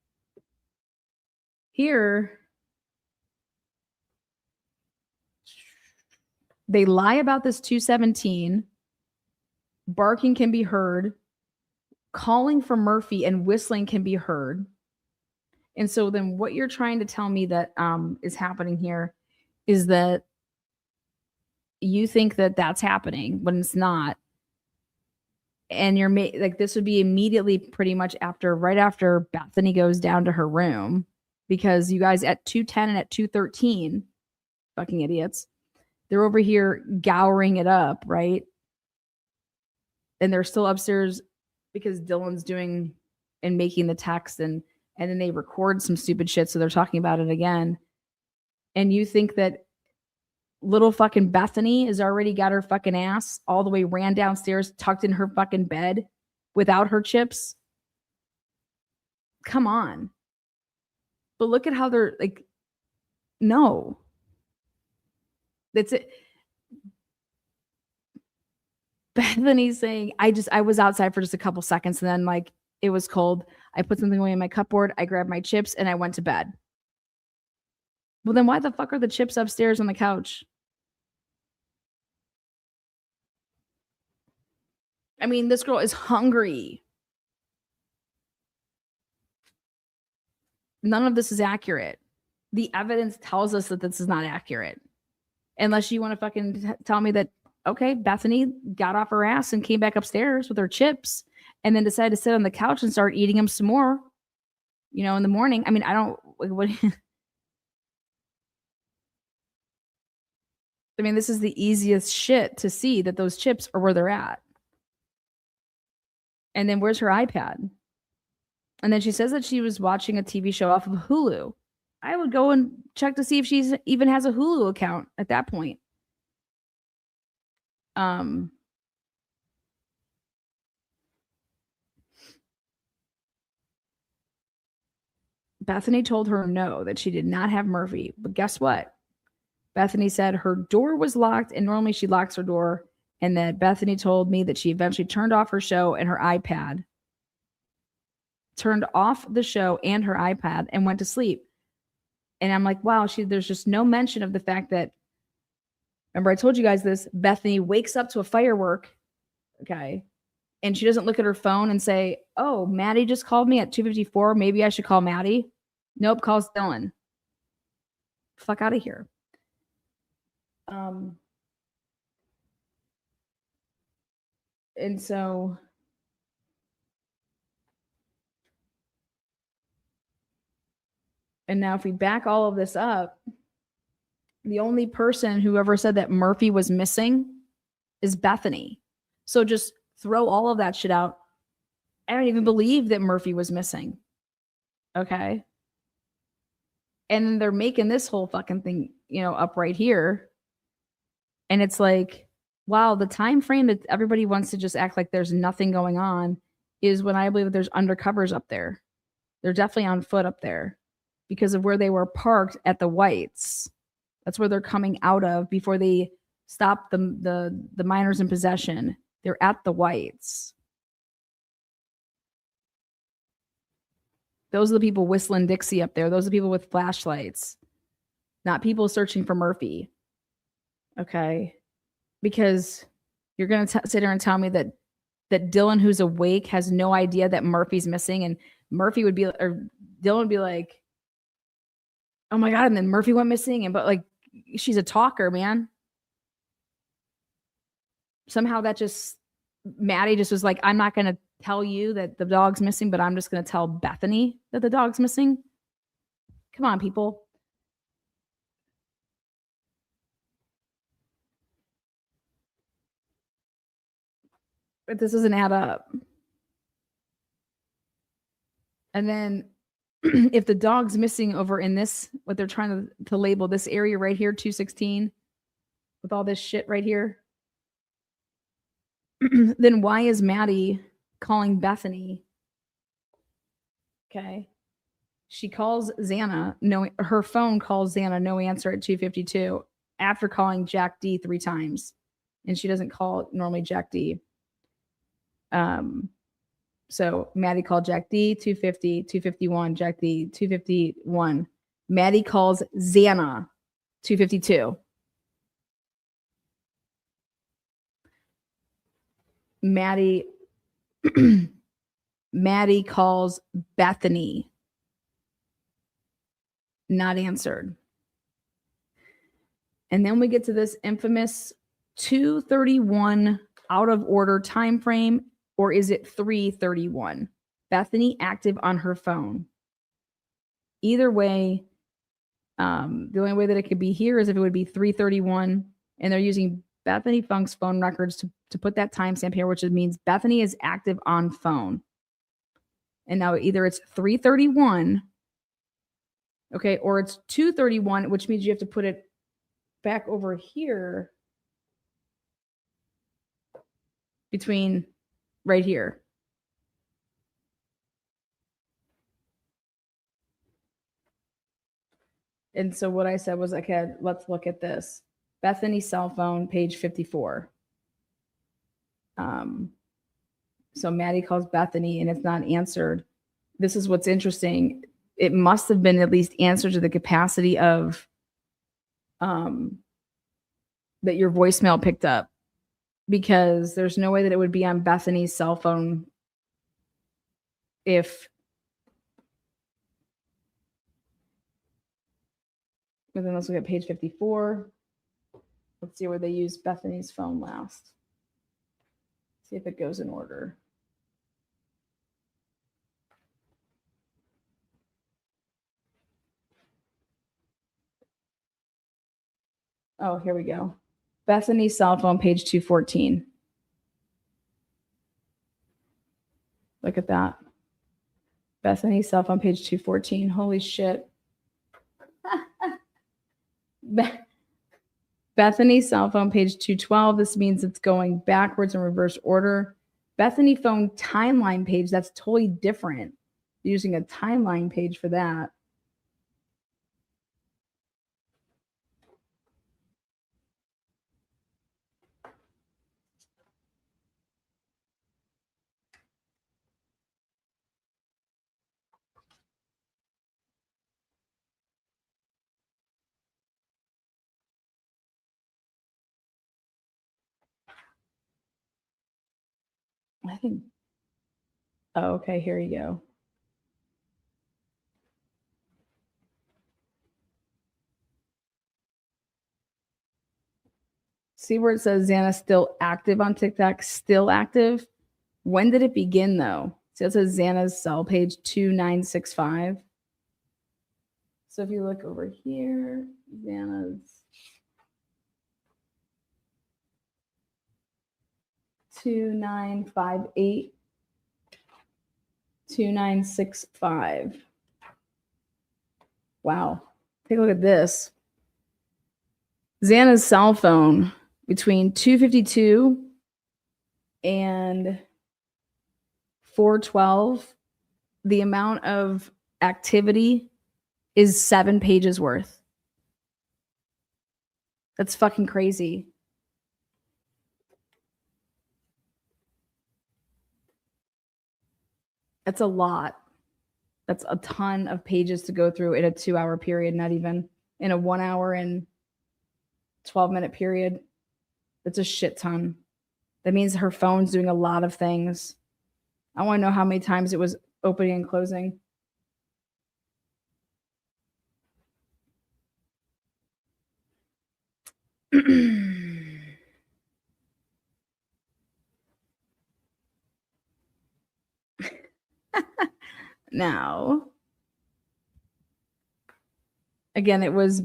here they lie about this 217. Barking can be heard. Calling for Murphy and whistling can be heard. And so then what you're trying to tell me that is happening here is that you think that that's happening when it's not. And you're like, this would be immediately pretty much right after Bethany goes down to her room, because you guys at 2:10 and at 2:13, fucking idiots, they're over here gouring it up, right? and they're still upstairs because Dylan's doing and making the text, and then they record some stupid shit, so they're talking about it again. And you think that little fucking Bethany has already got her fucking ass all the way ran downstairs, tucked in her fucking bed without her chips? Come on. But look at how they're like, no. That's it. Bethany's saying, I was outside for just a couple seconds, and then like it was cold. I put something away in my cupboard, I grabbed my chips, and I went to bed. Well, then why the fuck are the chips upstairs on the couch? I mean, this girl is hungry. None of this is accurate. The evidence tells us that this is not accurate. Unless you want to fucking tell me that, okay, Bethany got off her ass and came back upstairs with her chips and then decided to sit on the couch and start eating them some more, in the morning. I mean, I don't, what, I mean, this is the easiest shit to see that those chips are where they're at. And then where's her iPad? And then she says that she was watching a TV show off of Hulu. I would go and check to see if she even has a Hulu account at that point. Bethany told her no, that she did not have Murphy. But guess what? Bethany said her door was locked, and normally she locks her door. And that Bethany told me that she eventually turned off her show and her iPad, turned off the show and her iPad, and went to sleep. And I'm like, wow, there's just no mention of the fact that, remember I told you guys this, Bethany wakes up to a firework, okay, and she doesn't look at her phone and say, oh, Maddie just called me at 2:54. Maybe I should call Maddie. Nope, calls Dylan. Fuck out of here. And so and now if we back all of this up, the only person who ever said that Murphy was missing is Bethany. So just throw all of that shit out. I don't even believe that Murphy was missing. Okay. And then they're making this whole fucking thing, up right here. And it's like, wow, the time frame that everybody wants to just act like there's nothing going on is when I believe that there's undercovers up there. They're definitely on foot up there because of where they were parked at the Whites. That's where they're coming out of before they stop the minors in possession. They're at the Whites. Those are the people whistling Dixie up there. Those are the people with flashlights, not people searching for Murphy. Okay. Because you're going to sit there and tell me that Dylan, who's awake, has no idea that Murphy's missing. And Murphy would be, or Dylan would be like, oh my God. And then Murphy went missing. But like, she's a talker, man. Somehow that Maddie just was like, I'm not going to tell you that the dog's missing, but I'm just going to tell Bethany that the dog's missing. Come on, people. But this doesn't add up. And then if the dog's missing over in this, what they're trying to label this area right here, 216, with all this shit right here, then why is Maddie calling Bethany? Okay. She calls Xana, her phone calls Xana, no answer at 2:52 after calling Jack D 3 times. And she doesn't call normally Jack D. So Maddie called Jack D, 250, 251, Jack D, 251. Maddie calls Xana, 252. Maddie calls Bethany. Not answered. And then we get to this infamous 2:31 out of order time frame, or is it 3:31? Bethany active on her phone. Either way, the only way that it could be here is if it would be 3:31, and they're using Bethany Funk's phone records to put that timestamp here, which means Bethany is active on phone. And now either it's 3:31, okay, or it's 2:31, which means you have to put it back over here between right here. And so what I said was, okay, let's look at this. Bethany's cell phone, page 54. So Maddie calls Bethany and it's not answered. This is what's interesting. It must have been at least answered to the capacity of that your voicemail picked up, because there's no way that it would be on Bethany's cell phone if. But then let's look at page 54. Let's see where they used Bethany's phone last. See if it goes in order. Oh, here we go. Bethany's cell phone, page 214. Look at that. Bethany's cell phone, page 214. Holy shit. Bethany's cell phone, page 212. This means it's going backwards in reverse order. Bethany phone timeline page, that's totally different. Using a timeline page for that. I think, oh, okay, here you go. See where it says Xana still active on TikTok, still active? When did it begin though? See, it says Xana's cell, page 2965. So if you look over here, Xana's 2958, 2965. Wow. Take a look at this. Xana's cell phone between 2:52 and 4:12, the amount of activity is 7 pages worth. That's fucking crazy. That's a lot. That's a ton of pages to go through in a 2-hour period, not even in a 1 hour and 12-minute period. That's a shit ton. That means her phone's doing a lot of things. I want to know how many times it was opening and closing. Now, again, it was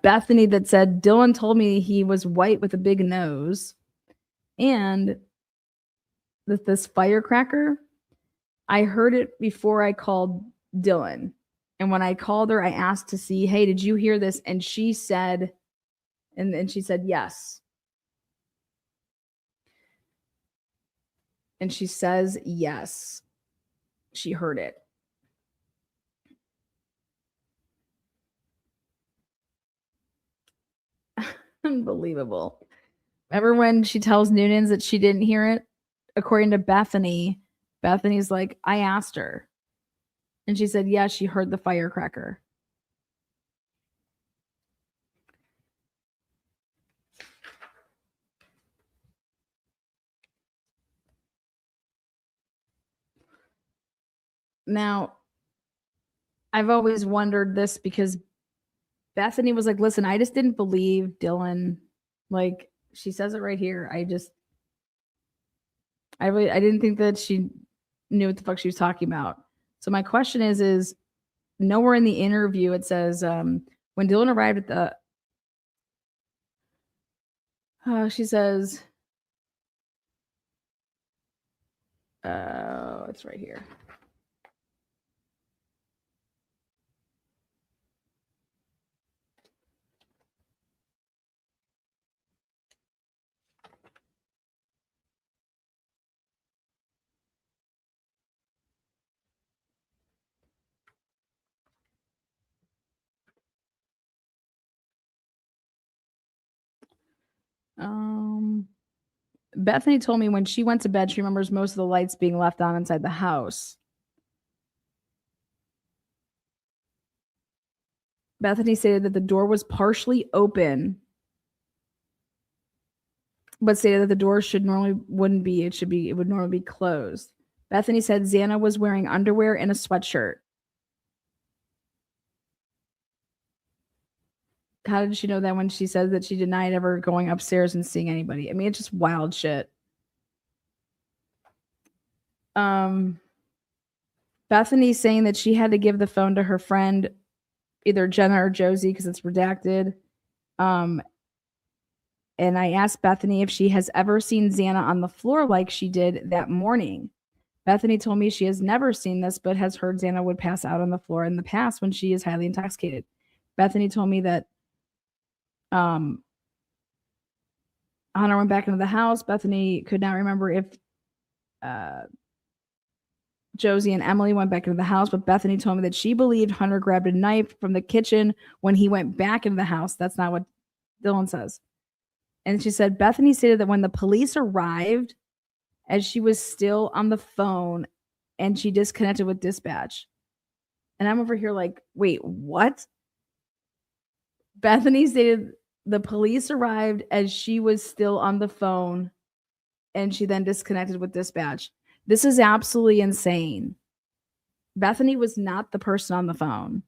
Bethany that said, Dylan told me he was white with a big nose. And that this firecracker, I heard it before I called Dylan. And when I called her, I asked to see, hey, did you hear this? And she said, and she said, yes. And she says, yes, she heard it. Unbelievable. Remember when she tells Noonans that she didn't hear it? According to Bethany, Bethany's like, I asked her. And she said, yeah, she heard the firecracker. Now, I've always wondered this because Bethany was like, listen, I just didn't believe Dylan. Like, she says it right here. I didn't think that she knew what the fuck she was talking about. So my question is nowhere in the interview it says when Dylan arrived at the She says, it's right here. Bethany told me when she went to bed, she remembers most of the lights being left on inside the house. Bethany stated that the door was partially open, but stated that the door wouldn't be. It would normally be closed. Bethany said Xana was wearing underwear and a sweatshirt. How did she know that when she said that she denied ever going upstairs and seeing anybody? I mean, it's just wild shit. Bethany's saying that she had to give the phone to her friend, either Jenna or Josie, because it's redacted. And I asked Bethany if she has ever seen Xana on the floor like she did that morning. Bethany told me she has never seen this, but has heard Xana would pass out on the floor in the past when she is highly intoxicated. Bethany told me that Hunter went back into the house. Bethany could not remember if Josie and Emily went back into the house, but Bethany told me that she believed Hunter grabbed a knife from the kitchen when he went back into the house. That's not what Dylan says. And she said Bethany stated that when the police arrived, as she was still on the phone and she disconnected with dispatch. And I'm over here like, wait, what? Bethany stated the police arrived as she was still on the phone and she then disconnected with dispatch. This is absolutely insane. Bethany was not the person on the phone.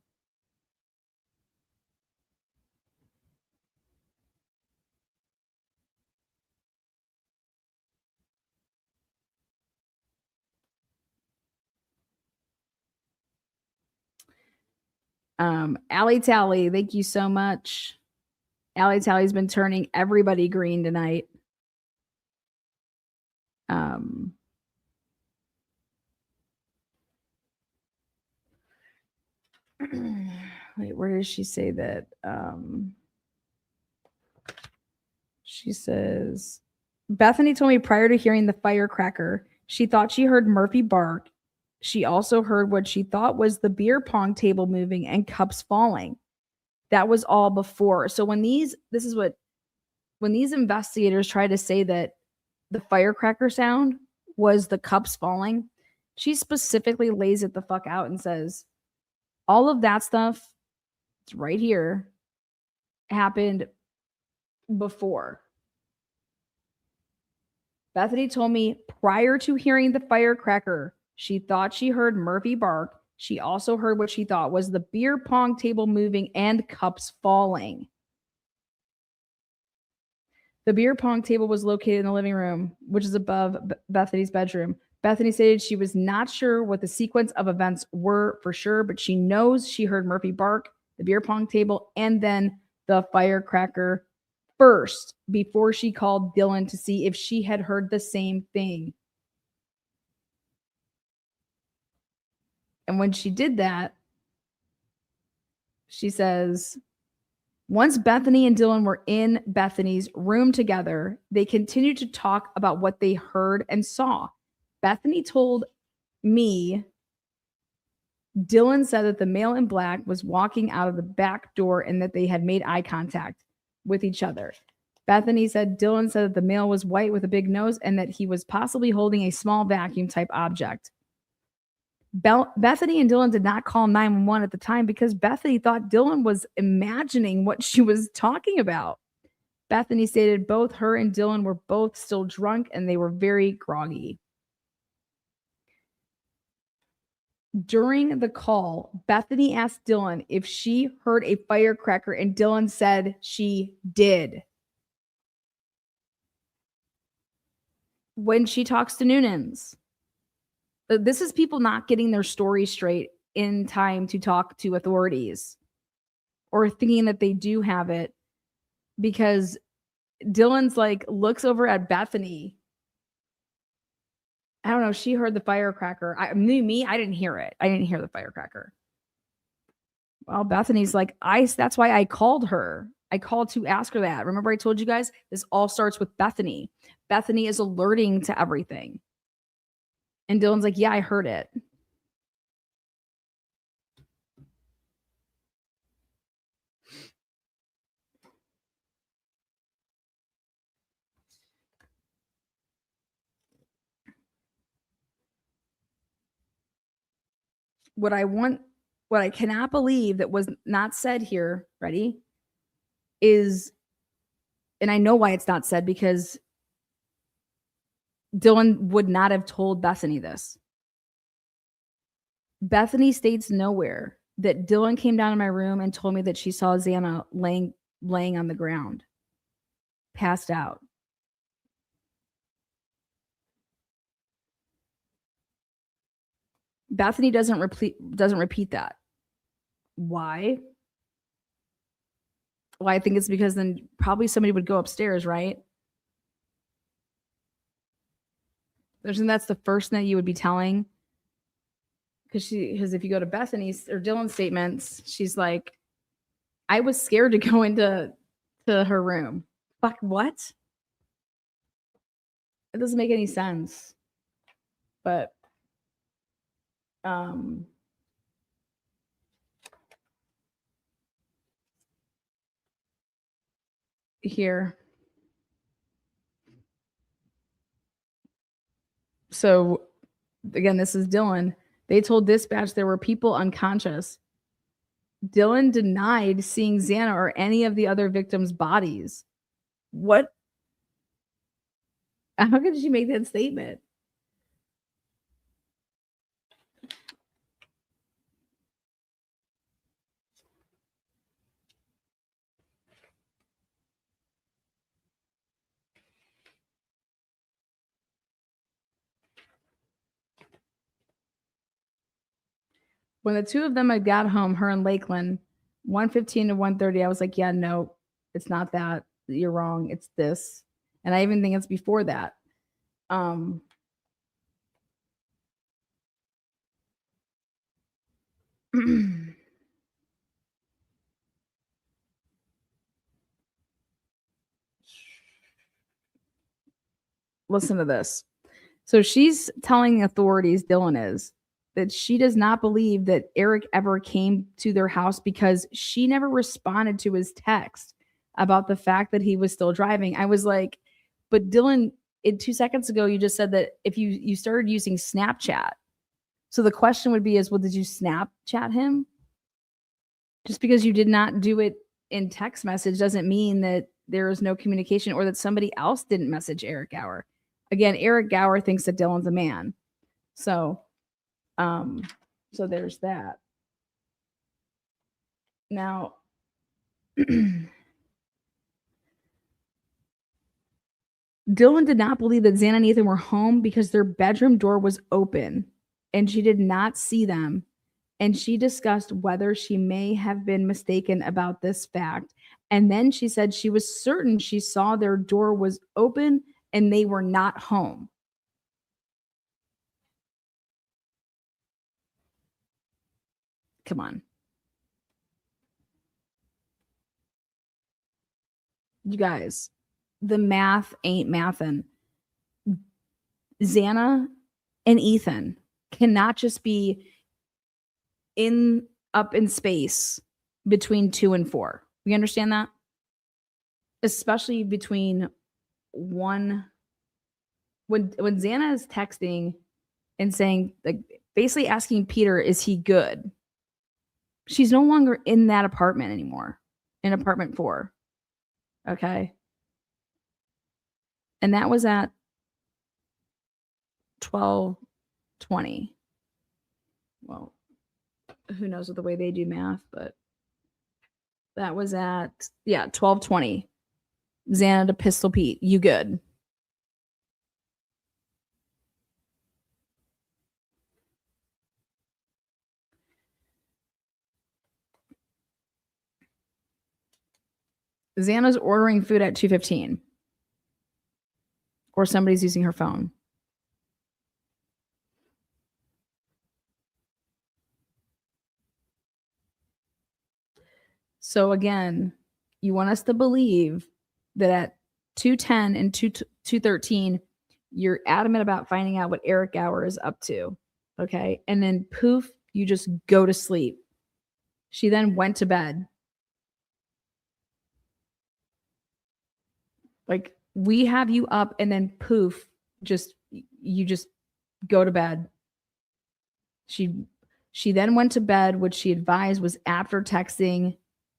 Allie Tally, thank you so much. Allie Tally's been turning everybody green tonight. Wait, where does she say that? She says, Bethany told me prior to hearing the firecracker, she thought she heard Murphy bark. She also heard what she thought was the beer pong table moving and cups falling. That was all before. So when these investigators try to say that the firecracker sound was the cups falling, she specifically lays it the fuck out and says, all of that stuff, it's right here, happened before. Bethany told me prior to hearing the firecracker, she thought she heard Murphy bark. She also heard what she thought was the beer pong table moving and cups falling. The beer pong table was located in the living room, which is above Bethany's bedroom. Bethany stated she was not sure what the sequence of events were for sure, but she knows she heard Murphy bark, the beer pong table, and then the firecracker first before she called Dylan to see if she had heard the same thing. And when she did that, she says, once Bethany and Dylan were in Bethany's room together, they continued to talk about what they heard and saw. Bethany told me Dylan said that the male in black was walking out of the back door and that they had made eye contact with each other. Bethany said Dylan said that the male was white with a big nose and that he was possibly holding a small vacuum type object. Bethany and Dylan did not call 911 at the time because Bethany thought Dylan was imagining what she was talking about. Bethany stated both her and Dylan were both still drunk and they were very groggy. During the call, Bethany asked Dylan if she heard a firecracker, and Dylan said she did. When she talks to Noonans, this is people not getting their story straight in time to talk to authorities or thinking that they do have it because Dylan's like, looks over at Bethany. I don't know. She heard the firecracker. I didn't hear it. I didn't hear the firecracker. Well, Bethany's like, that's why I called her. I called to ask her that. Remember, I told you guys this all starts with Bethany. Bethany is alerting to everything. And Dylan's like, yeah, I heard it. What I cannot believe that was not said here, ready, is, and I know why it's not said, because Dylan would not have told Bethany this. Bethany states nowhere that Dylan came down to my room and told me that she saw Xana laying on the ground, passed out. Bethany doesn't repeat that. Why? Well, I think it's because then probably somebody would go upstairs, right? And that's the first thing that you would be telling. Because if you go to Bethany's or Dylan's statements, she's like, I was scared to go into her room. Fuck, what? It doesn't make any sense. But here. So again, this is Dylan. They told dispatch there were people unconscious. Dylan denied seeing Xana or any of the other victims' bodies. What? How could she make that statement? When the two of them had got home, her and Lakeland, 1:15 to 1:30, I was like, yeah, no, it's not that. You're wrong. It's this. And I even think it's before that. Listen to this. So she's telling authorities, Dylan is, that she does not believe that Eric ever came to their house because she never responded to his text about the fact that he was still driving. I was like, but Dylan, 2 seconds ago, you just said that if you started using Snapchat. So the question would be is, well, did you Snapchat him? Just because you did not do it in text message doesn't mean that there is no communication or that somebody else didn't message Eric Gower. Again, Eric Gower thinks that Dylan's a man. So there's that. Now, Dylan did not believe that Xana and Ethan were home because their bedroom door was open and she did not see them. And she discussed whether she may have been mistaken about this fact. And then she said she was certain she saw their door was open and they were not home. Come on. You guys, the math ain't mathin'. Xana and Ethan cannot just be up in space between 2 and 4. You understand that? Especially between one, when Xana is texting and saying, like, basically asking Peter, is he good? She's no longer in that apartment anymore, in apartment 4. Okay. And that was at 12:20. Well, who knows with the way they do math, but that was at 12:20. Xana to Pistol Pete, you good? Xana's ordering food at 2:15. or somebody's using her phone. So again, you want us to believe that at 2:10 and 2:13, you're adamant about finding out what Eric Gower is up to. Okay. And then poof, you just go to sleep. She then went to bed. Like, we have you up and then poof, you just go to bed. She then went to bed, which she advised was after texting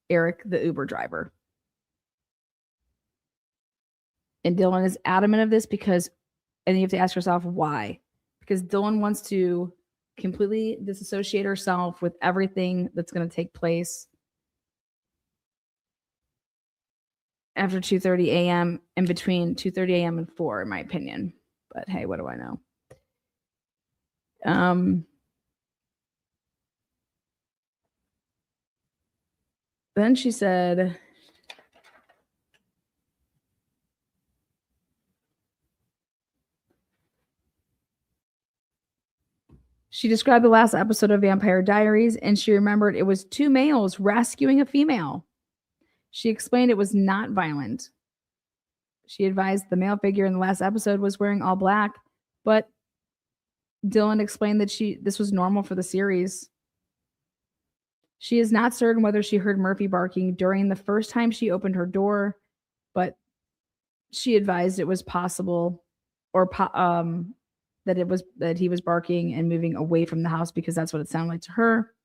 Eric, the Uber driver. And Dylan is adamant of this because, and you have to ask yourself why. Because Dylan wants to completely disassociate herself with everything that's going to take place after 2:30 a.m. and between 2:30 a.m. and 4, in my opinion. But hey, what do I know? Then she said, she described the last episode of Vampire Diaries, and she remembered it was 2 males rescuing a female. She explained it was not violent. She advised the male figure in the last episode was wearing all black, but Dylan explained that this was normal for the series. She is not certain whether she heard Murphy barking during the first time she opened her door, but she advised it was possible, or that he was barking and moving away from the house because that's what it sounded like to her.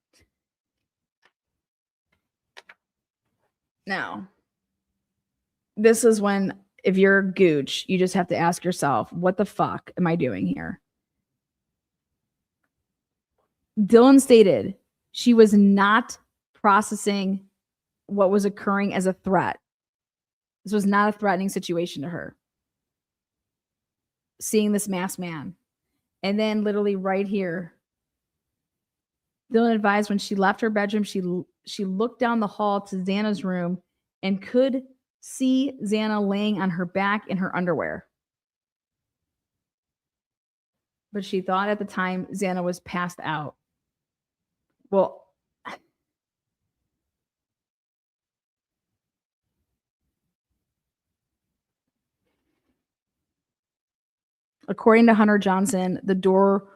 Now, this is when, if you're a gooch, you just have to ask yourself, what the fuck am I doing here? Dylan stated she was not processing what was occurring as a threat. This was not a threatening situation to her. Seeing this masked man. And then literally right here, Dylan advised when she left her bedroom, she looked down the hall to Xana's room and could see Xana laying on her back in her underwear. But she thought at the time Xana was passed out. Well, according to Hunter Johnson, the door,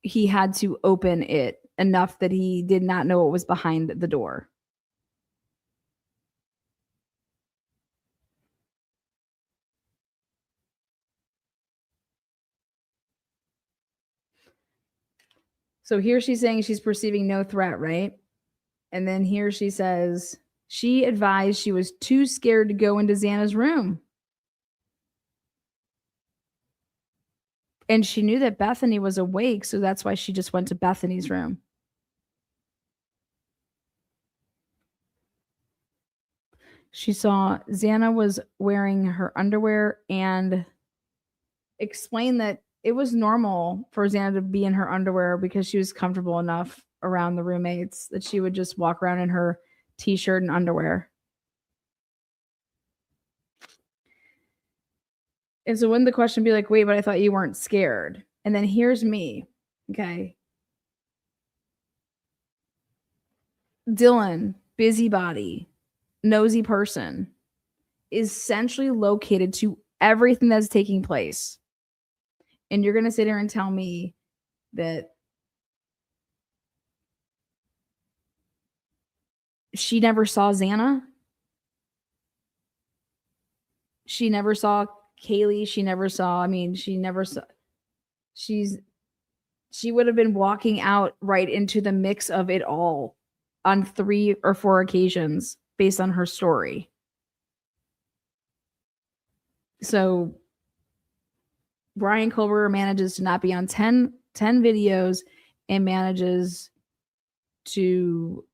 he had to open it enough that he did not know what was behind the door. So here she's saying she's perceiving no threat, right? And then here she says she advised she was too scared to go into Xana's room. And she knew that Bethany was awake, so that's why she just went to Bethany's room. She saw Xana was wearing her underwear and explained that it was normal for Xana to be in her underwear because she was comfortable enough around the roommates that she would just walk around in her t-shirt and underwear. And so wouldn't the question be like, wait, but I thought you weren't scared. And then here's me. Okay. Dylan, busybody, nosy person, is centrally located to everything that's taking place. And you're going to sit here and tell me that she never saw Xana? She never saw Kaylee. She never saw, she would have been walking out right into the mix of it all on 3 or 4 occasions based on her story. So Brian Culver manages to not be on 10 videos and manages to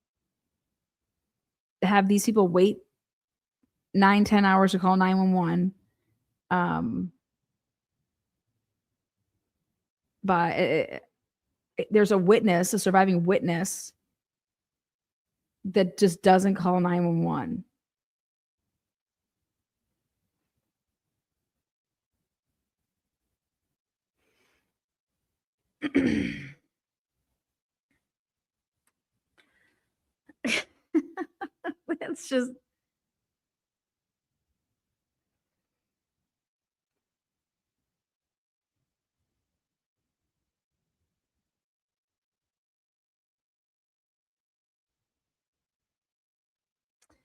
have these people wait 9-10 hours to call 911. But there's a witness, a surviving witness, that just doesn't call 911. It's just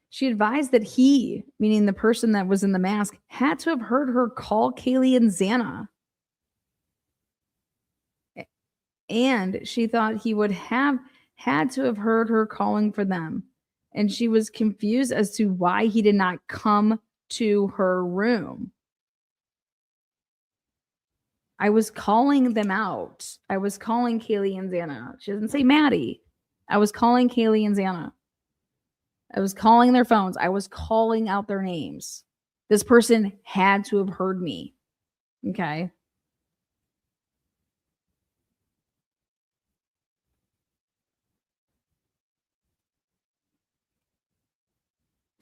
she advised that he, meaning the person that was in the mask, had to have heard her call Kaylee and Xana. And she thought he would have had to have heard her calling for them. And she was confused as to why he did not come to her room. I was calling them out. I was calling Kaylee and Xana. She doesn't say Maddie. I was calling Kaylee and Xana. I was calling their phones. I was calling out their names. This person had to have heard me. Okay.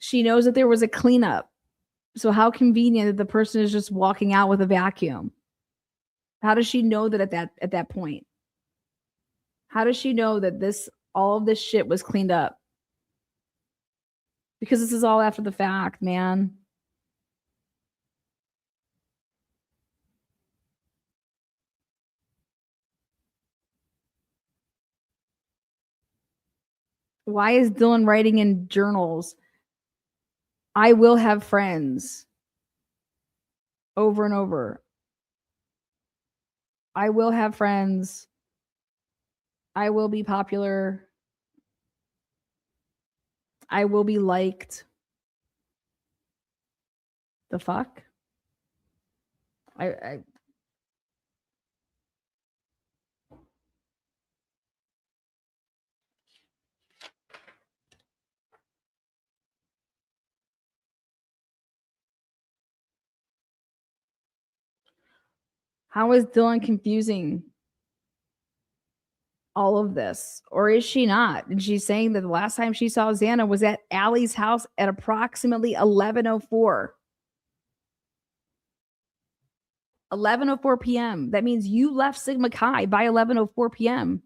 She knows that there was a cleanup. So how convenient that the person is just walking out with a vacuum. How does she know that at that point? How does she know that all of this shit was cleaned up? Because this is all after the fact, man. Why is Dylan writing in journals? I will have friends over and over. I will have friends. I will be popular. I will be liked. The fuck? I How is Dylan confusing all of this? Or is she not? And she's saying that the last time she saw Xana was at Allie's house at approximately 11:04. 11:04 p.m. That means you left Sigma Chi by 11:04 p.m.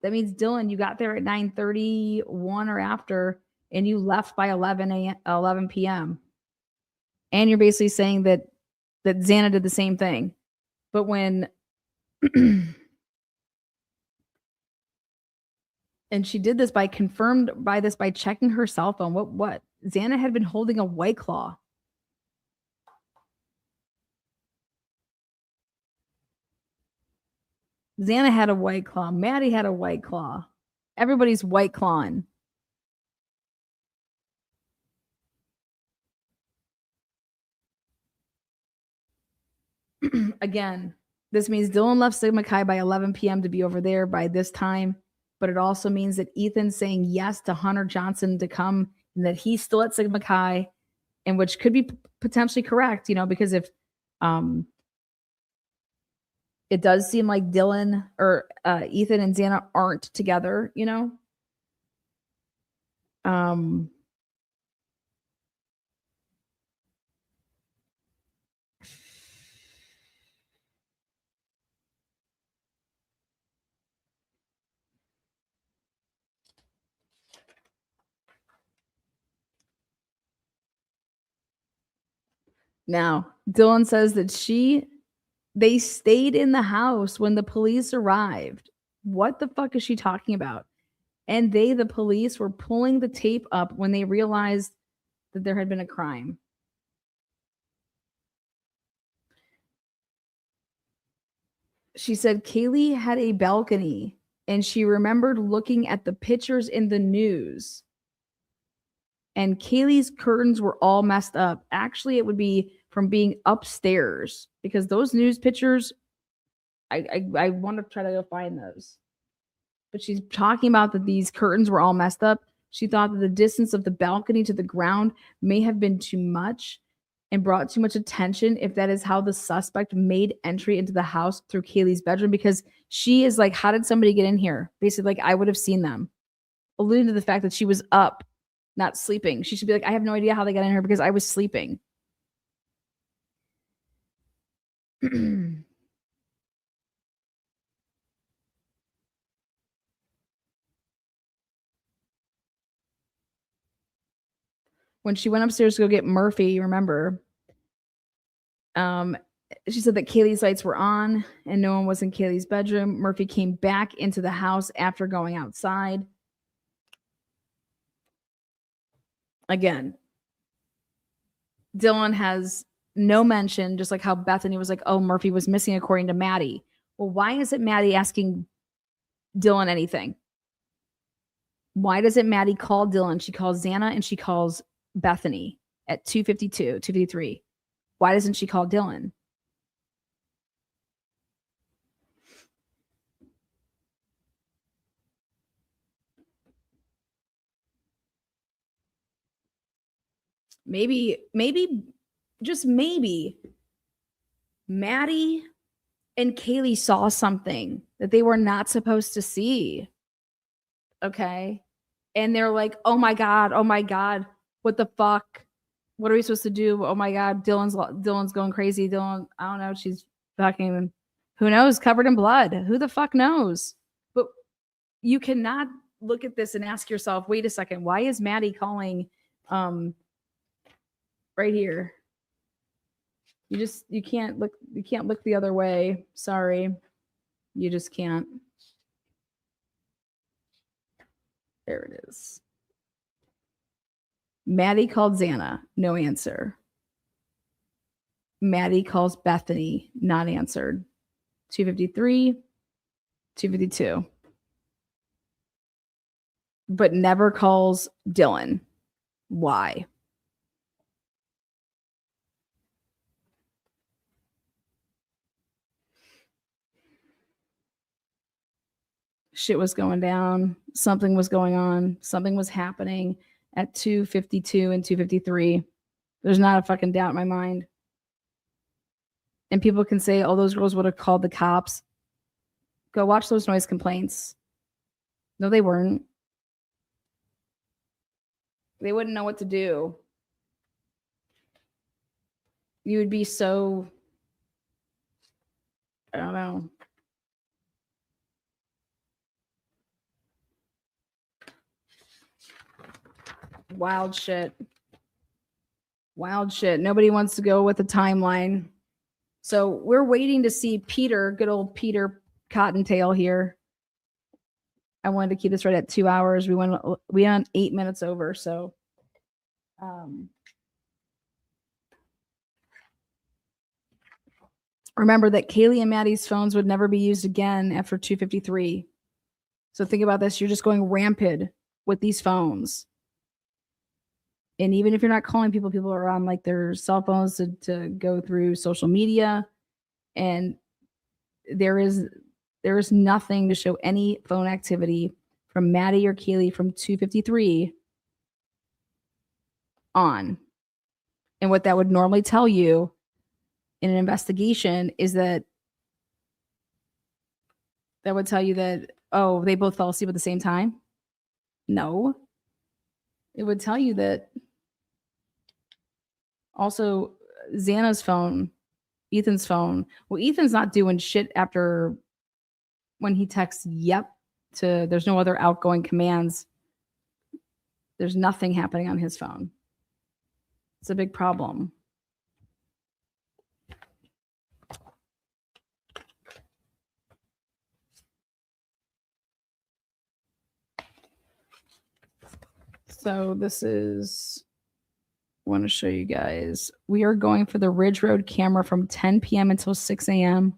That means Dylan, you got there at 9:31 or after, and you left by 11 p.m. And you're basically saying that Xana did the same thing. But when and she did this by checking her cell phone. What? Xana had been holding a White Claw. Xana had a White Claw. Maddie had a White Claw. Everybody's White Clawing. Again, this means Dylan left Sigma Chi by 11 p.m. to be over there by this time. But it also means that Ethan's saying yes to Hunter Johnson to come and that he's still at Sigma Chi, and which could be potentially correct, because if it does seem like Dylan or Ethan and Xana aren't together, Now, Dylan says that they stayed in the house when the police arrived. What the fuck is she talking about? And the police, were pulling the tape up when they realized that there had been a crime. She said Kaylee had a balcony and she remembered looking at the pictures in the news. And Kaylee's curtains were all messed up. Actually, it would be from being upstairs because those news pictures, I want to try to go find those. But she's talking about that these curtains were all messed up. She thought that the distance of the balcony to the ground may have been too much and brought too much attention if that is how the suspect made entry into the house through Kaylee's bedroom, because she is like, how did somebody get in here? Basically, like, I would have seen them. Alluding to the fact that she was up, not sleeping. She should be like, I have no idea how they got in here because I was sleeping. When she went upstairs to go get Murphy, remember, um, she said that Kaylee's lights were on and no one was in Kaylee's bedroom. Murphy came back into the house after going outside. Again, Dylan has no mention, just like how Bethany was like, oh, Murphy was missing according to Maddie. Well, why isn't Maddie asking Dylan anything? Why doesn't Maddie call Dylan? She calls Xana and she calls Bethany at 2:52, 2:53. Why doesn't she call Dylan? Maybe, just maybe, Maddie and Kaylee saw something that they were not supposed to see. Okay. And they're like, oh my God, what the fuck? What are we supposed to do? Oh my God, Dylan's going crazy. Dylan, I don't know. She's fucking, who knows, covered in blood. Who the fuck knows? But you cannot look at this and ask yourself, wait a second, why is Maddie calling right here? You can't look the other way. Sorry. You just can't. There it is. Maddie called Xana, no answer. Maddie calls Bethany, not answered. 2:53, 2:52. But never calls Dylan. Why? Shit was going down. Something was going on. Something was happening at 2:52 and 2:53. There's not a fucking doubt in my mind. And people can say, oh, those girls would have called the cops. Go watch those noise complaints. No, they weren't. They wouldn't know what to do. You would be so, I don't know. Wild shit. Wild shit. Nobody wants to go with the timeline. So we're waiting to see Peter, good old Peter Cottontail here. I wanted to keep this right at 2 hours. We went 8 minutes over. So, remember that Kaylee and Maddie's phones would never be used again after 2:53. So think about this. You're just going rampant with these phones. And even if you're not calling people, people are on like their cell phones to go through social media. And there is nothing to show any phone activity from Maddie or Kaylee from 2:53 on. And what that would normally tell you in an investigation is that would tell you that, oh, they both fell asleep at the same time. No. It would tell you that also Xana's phone, Ethan's phone. Well, Ethan's not doing shit after when he texts yep to there's no other outgoing commands. There's nothing happening on his phone. It's a big problem. So this is, I want to show you guys. We are going for the Ridge Road camera from 10 p.m. until 6 a.m.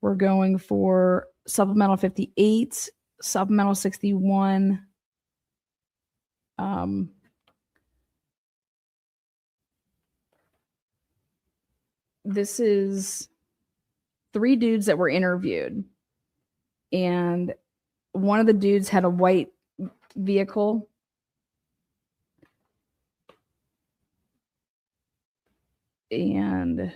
We're going for supplemental 58, supplemental 61. This is 3 dudes that were interviewed. And one of the dudes had a white vehicle. And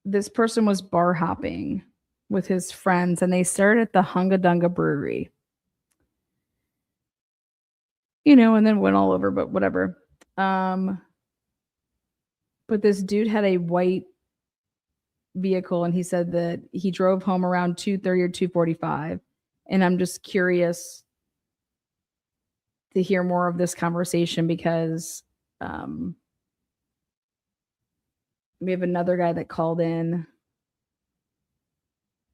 this person was bar hopping with his friends, and they started at the Hunga Dunga Brewery. You know, and then went all over, but whatever. But this dude had a white vehicle, and he said that he drove home around 2:30 or 2:45. And I'm just curious to hear more of this conversation because we have another guy that called in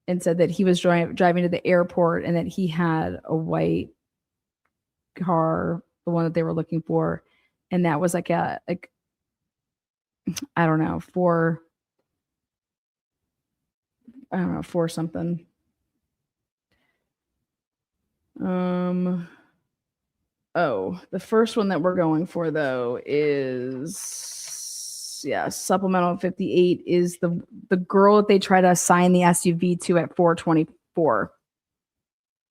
and said that he was driving to the airport and that he had a white car, the one that they were looking for, and that was like I don't know, for something. The first one that we're going for though is supplemental 58 is the girl that they try to assign the SUV to at 424.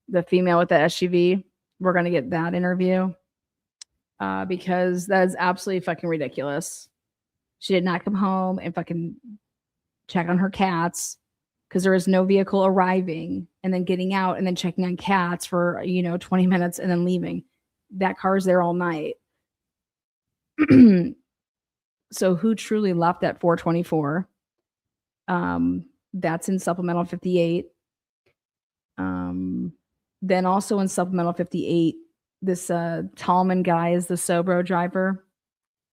The female with the SUV. We're gonna get that interview because that is absolutely fucking ridiculous. She did not come home and fucking check on her cats because there is no vehicle arriving and then getting out and then checking on cats for 20 minutes and then leaving. That car's there all night. So who truly left at 424? That's in supplemental 58. Then also in supplemental 58, this Tallman guy is the Sobro driver,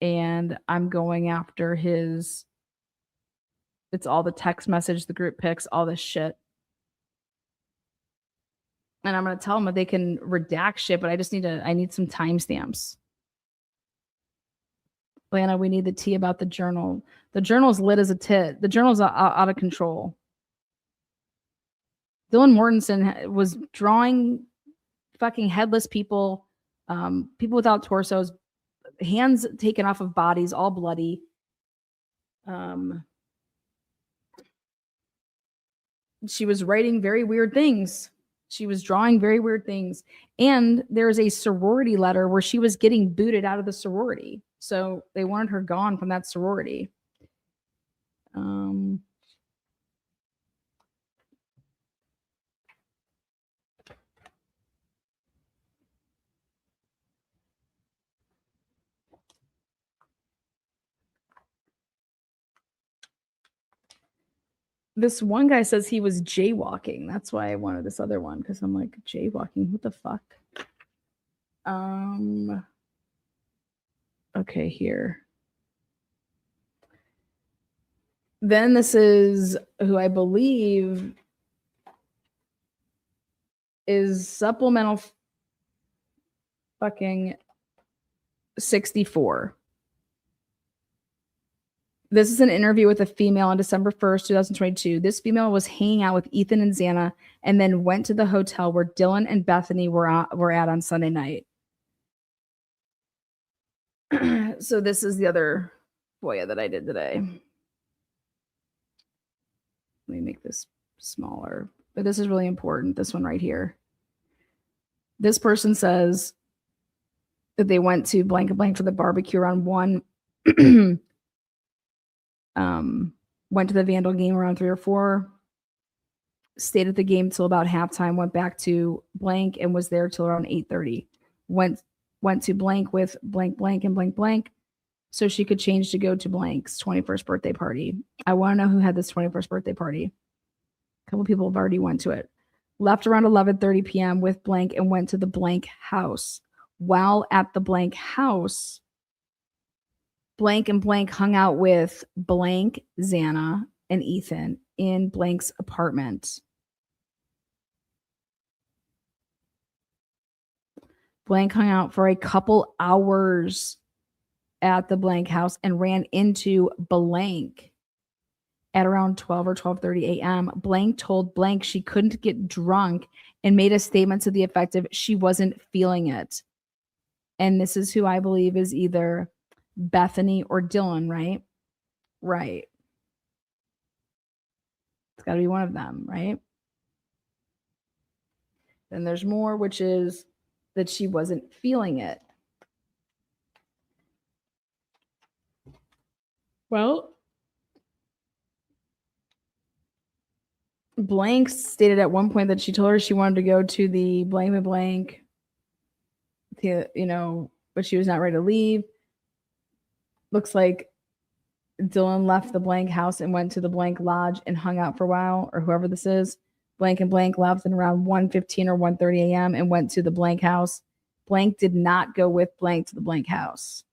and I'm going after his. It's all the text message, the group pics, all this shit. And I'm going to tell them that they can redact shit, but I need some timestamps. Lana, we need the tea about the journal. The journal's lit as a tit. The journal's out of control. Dylan Mortensen was drawing fucking headless people, people without torsos, hands taken off of bodies, all bloody. She was writing very weird things. She was drawing very weird things. And there's a sorority letter where she was getting booted out of the sorority. So they wanted her gone from that sorority. This one guy says he was jaywalking. That's why I wanted this other one, because I'm like, jaywalking? What the fuck? Okay, here. Then this is who I believe is supplemental fucking 64. This is an interview with a female on December 1st, 2022. This female was hanging out with Ethan and Xana and then went to the hotel where Dylan and Bethany were at on Sunday night. So this is the other FOIA that I did today. Let me make this smaller. But this is really important, this one right here. This person says that they went to blank and blank for the barbecue around 1. Went to the Vandal game around 3 or 4. Stayed at the game till about halftime. Went back to blank and was there till around 8:30. Went to blank with blank blank and blank blank, so she could change to go to blank's 21st birthday party. I want to know who had this 21st birthday party. A couple people have already went to it. Left around 11:30 p.m. with blank and went to the blank house. While at the blank house, blank and blank hung out with blank, Xana, and Ethan in blank's apartment. Blank hung out for a couple hours at the blank house and ran into blank at around 12 or 12:30 a.m. Blank told blank she couldn't get drunk and made a statement to the effect of she wasn't feeling it. And this is who I believe is either Bethany or Dylan, right? Right. It's got to be one of them, right? Then there's more, which is that she wasn't feeling it. Well, blank stated at one point that she told her she wanted to go to the blank and blank, but she was not ready to leave. Looks like Dylan left the blank house and went to the blank lodge and hung out for a while, or whoever this is. Blank and blank left and around 1:15 or 1:30 a.m. and went to the blank house. Blank did not go with blank to the blank house.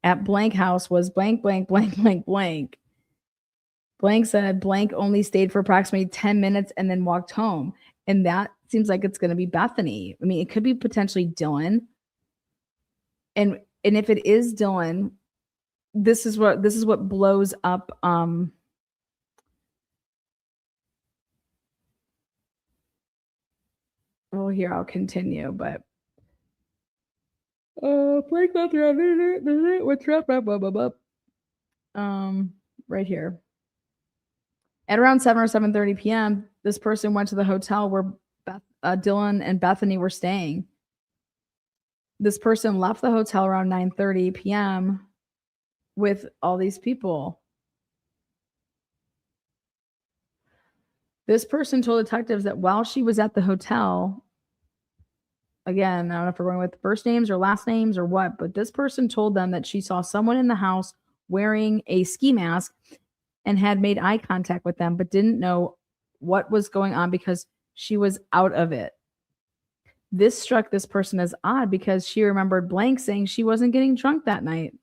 At blank house was blank, blank, blank, blank, blank. Blank said blank only stayed for approximately 10 minutes and then walked home. And that seems like it's going to be Bethany. I mean, it could be potentially Dylan. And if it is Dylan, this is what blows up well, here I'll continue, but blank left what's up? Right here. At around 7 or 7:30 p.m., this person went to the hotel where Dylan and Bethany were staying. This person left the hotel around 9:30 p.m. with all these people. This person told detectives that while she was at the hotel, again, I don't know if we're going with first names or last names or what, but this person told them that she saw someone in the house wearing a ski mask and had made eye contact with them, but didn't know what was going on because she was out of it. This struck this person as odd because she remembered blank saying she wasn't getting drunk that night.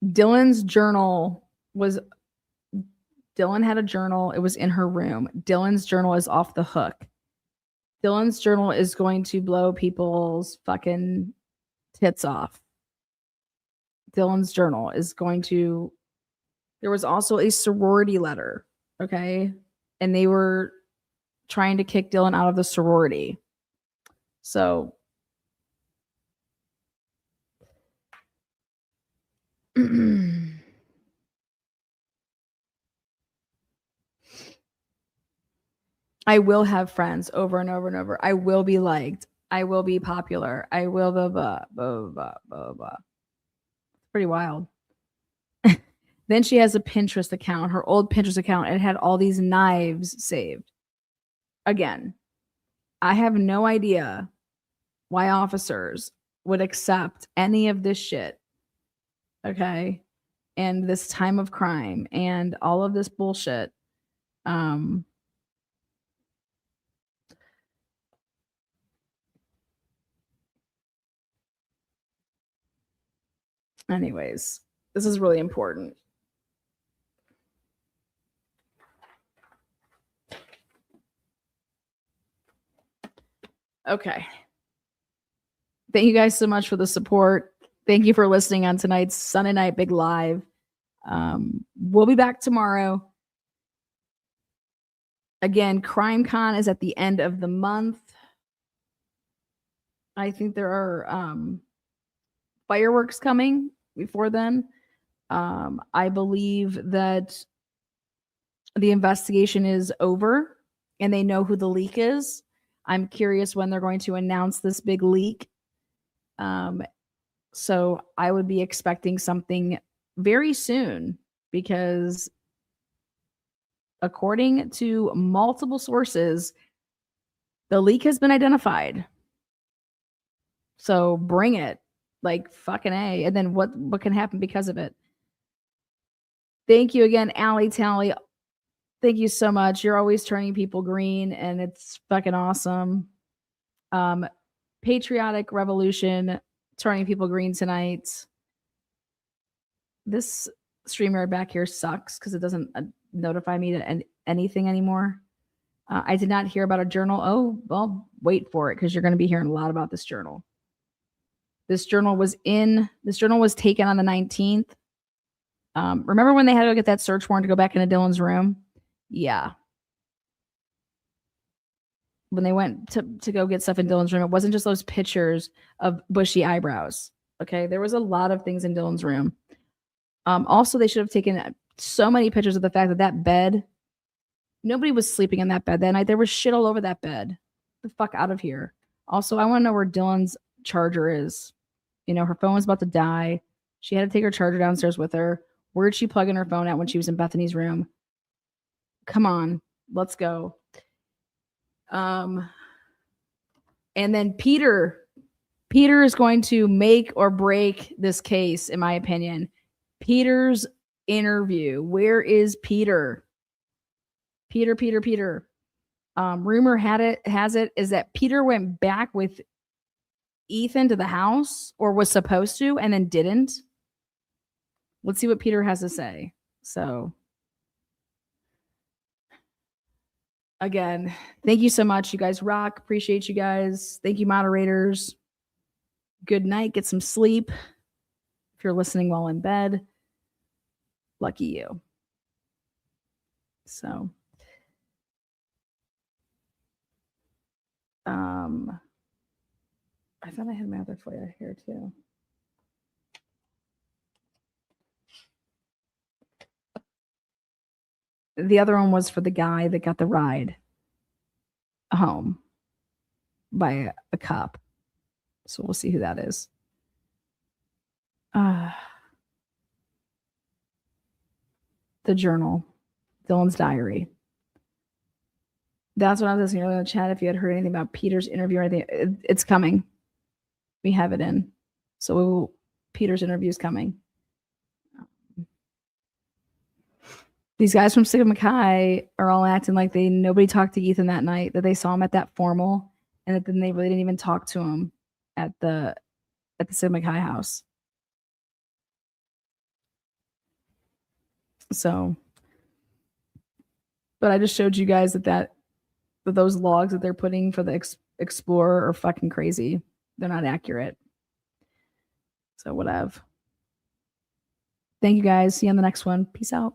Dylan's journal was Dylan had a journal. It was in her room. Dylan's journal is off the hook. Dylan's journal is going to blow people's fucking tits off. Dylan's journal is going to. There was also a sorority letter, okay? And they were trying to kick Dylan out of the sorority. So I will have friends over and over and over. I will be liked. I will be popular. I will blah blah blah blah blah blah. It's pretty wild. Then she has a Pinterest account, her old Pinterest account. It had all these knives saved. Again, I have no idea why officers would accept any of this shit. Okay. And this time of crime and all of this bullshit. Anyways, this is really important. Okay. Thank you guys so much for the support. Thank you for listening on tonight's Sunday Night Big Live. We'll be back tomorrow. Again, CrimeCon is at the end of the month. I think there are fireworks coming before then. I believe that the investigation is over and they know who the leak is. I'm curious when they're going to announce this big leak. So I would be expecting something very soon because according to multiple sources, the leak has been identified. So bring it, like fucking A. And then what can happen because of it? Thank you again, Allie Tally. Thank you so much. You're always turning people green, and it's fucking awesome. Patriotic Revolution, turning people green tonight. This StreamYard back here sucks because it doesn't notify me to anything anymore. I did not hear about a journal. Oh, well, wait for it because you're going to be hearing a lot about this journal. This journal was taken on the 19th. Remember when they had to go get that search warrant to go back into Dylan's room? Yeah. When they went to go get stuff in Dylan's room, it wasn't just those pictures of bushy eyebrows. Okay. There was a lot of things in Dylan's room. Also, they should have taken so many pictures of the fact that bed, nobody was sleeping in that bed that night. There was shit all over that bed. The fuck out of here. Also, I want to know where Dylan's charger is. You know, her phone was about to die. She had to take her charger downstairs with her. Where'd she plug in her phone at when she was in Bethany's room? Come on, let's go. And then Peter is going to make or break this case, in my opinion. Peter's interview. Where is Peter? Peter. Rumor has it is that Peter went back with Ethan to the house, or was supposed to, and then didn't. Let's see what Peter has to say. So, again, thank you so much. You guys rock. Appreciate you guys. Thank you, moderators. Good night. Get some sleep. If you're listening while in bed, lucky you. So, I thought I had my other FOIA here too. The other one was for the guy that got the ride home by a cop. So we'll see who that is. The journal, Dylan's diary. That's what I was asking earlier in the chat. If you had heard anything about Peter's interview or anything, it's coming. We have it in. So Peter's interview is coming. These guys from Sigma Chi are all acting like nobody talked to Ethan that night, that they saw him at that formal, and that then they really didn't even talk to him at the Sigma Chi house. So, but I just showed you guys that those logs that they're putting for the Explorer are fucking crazy. They're not accurate. So whatever. Thank you guys. See you on the next one. Peace out.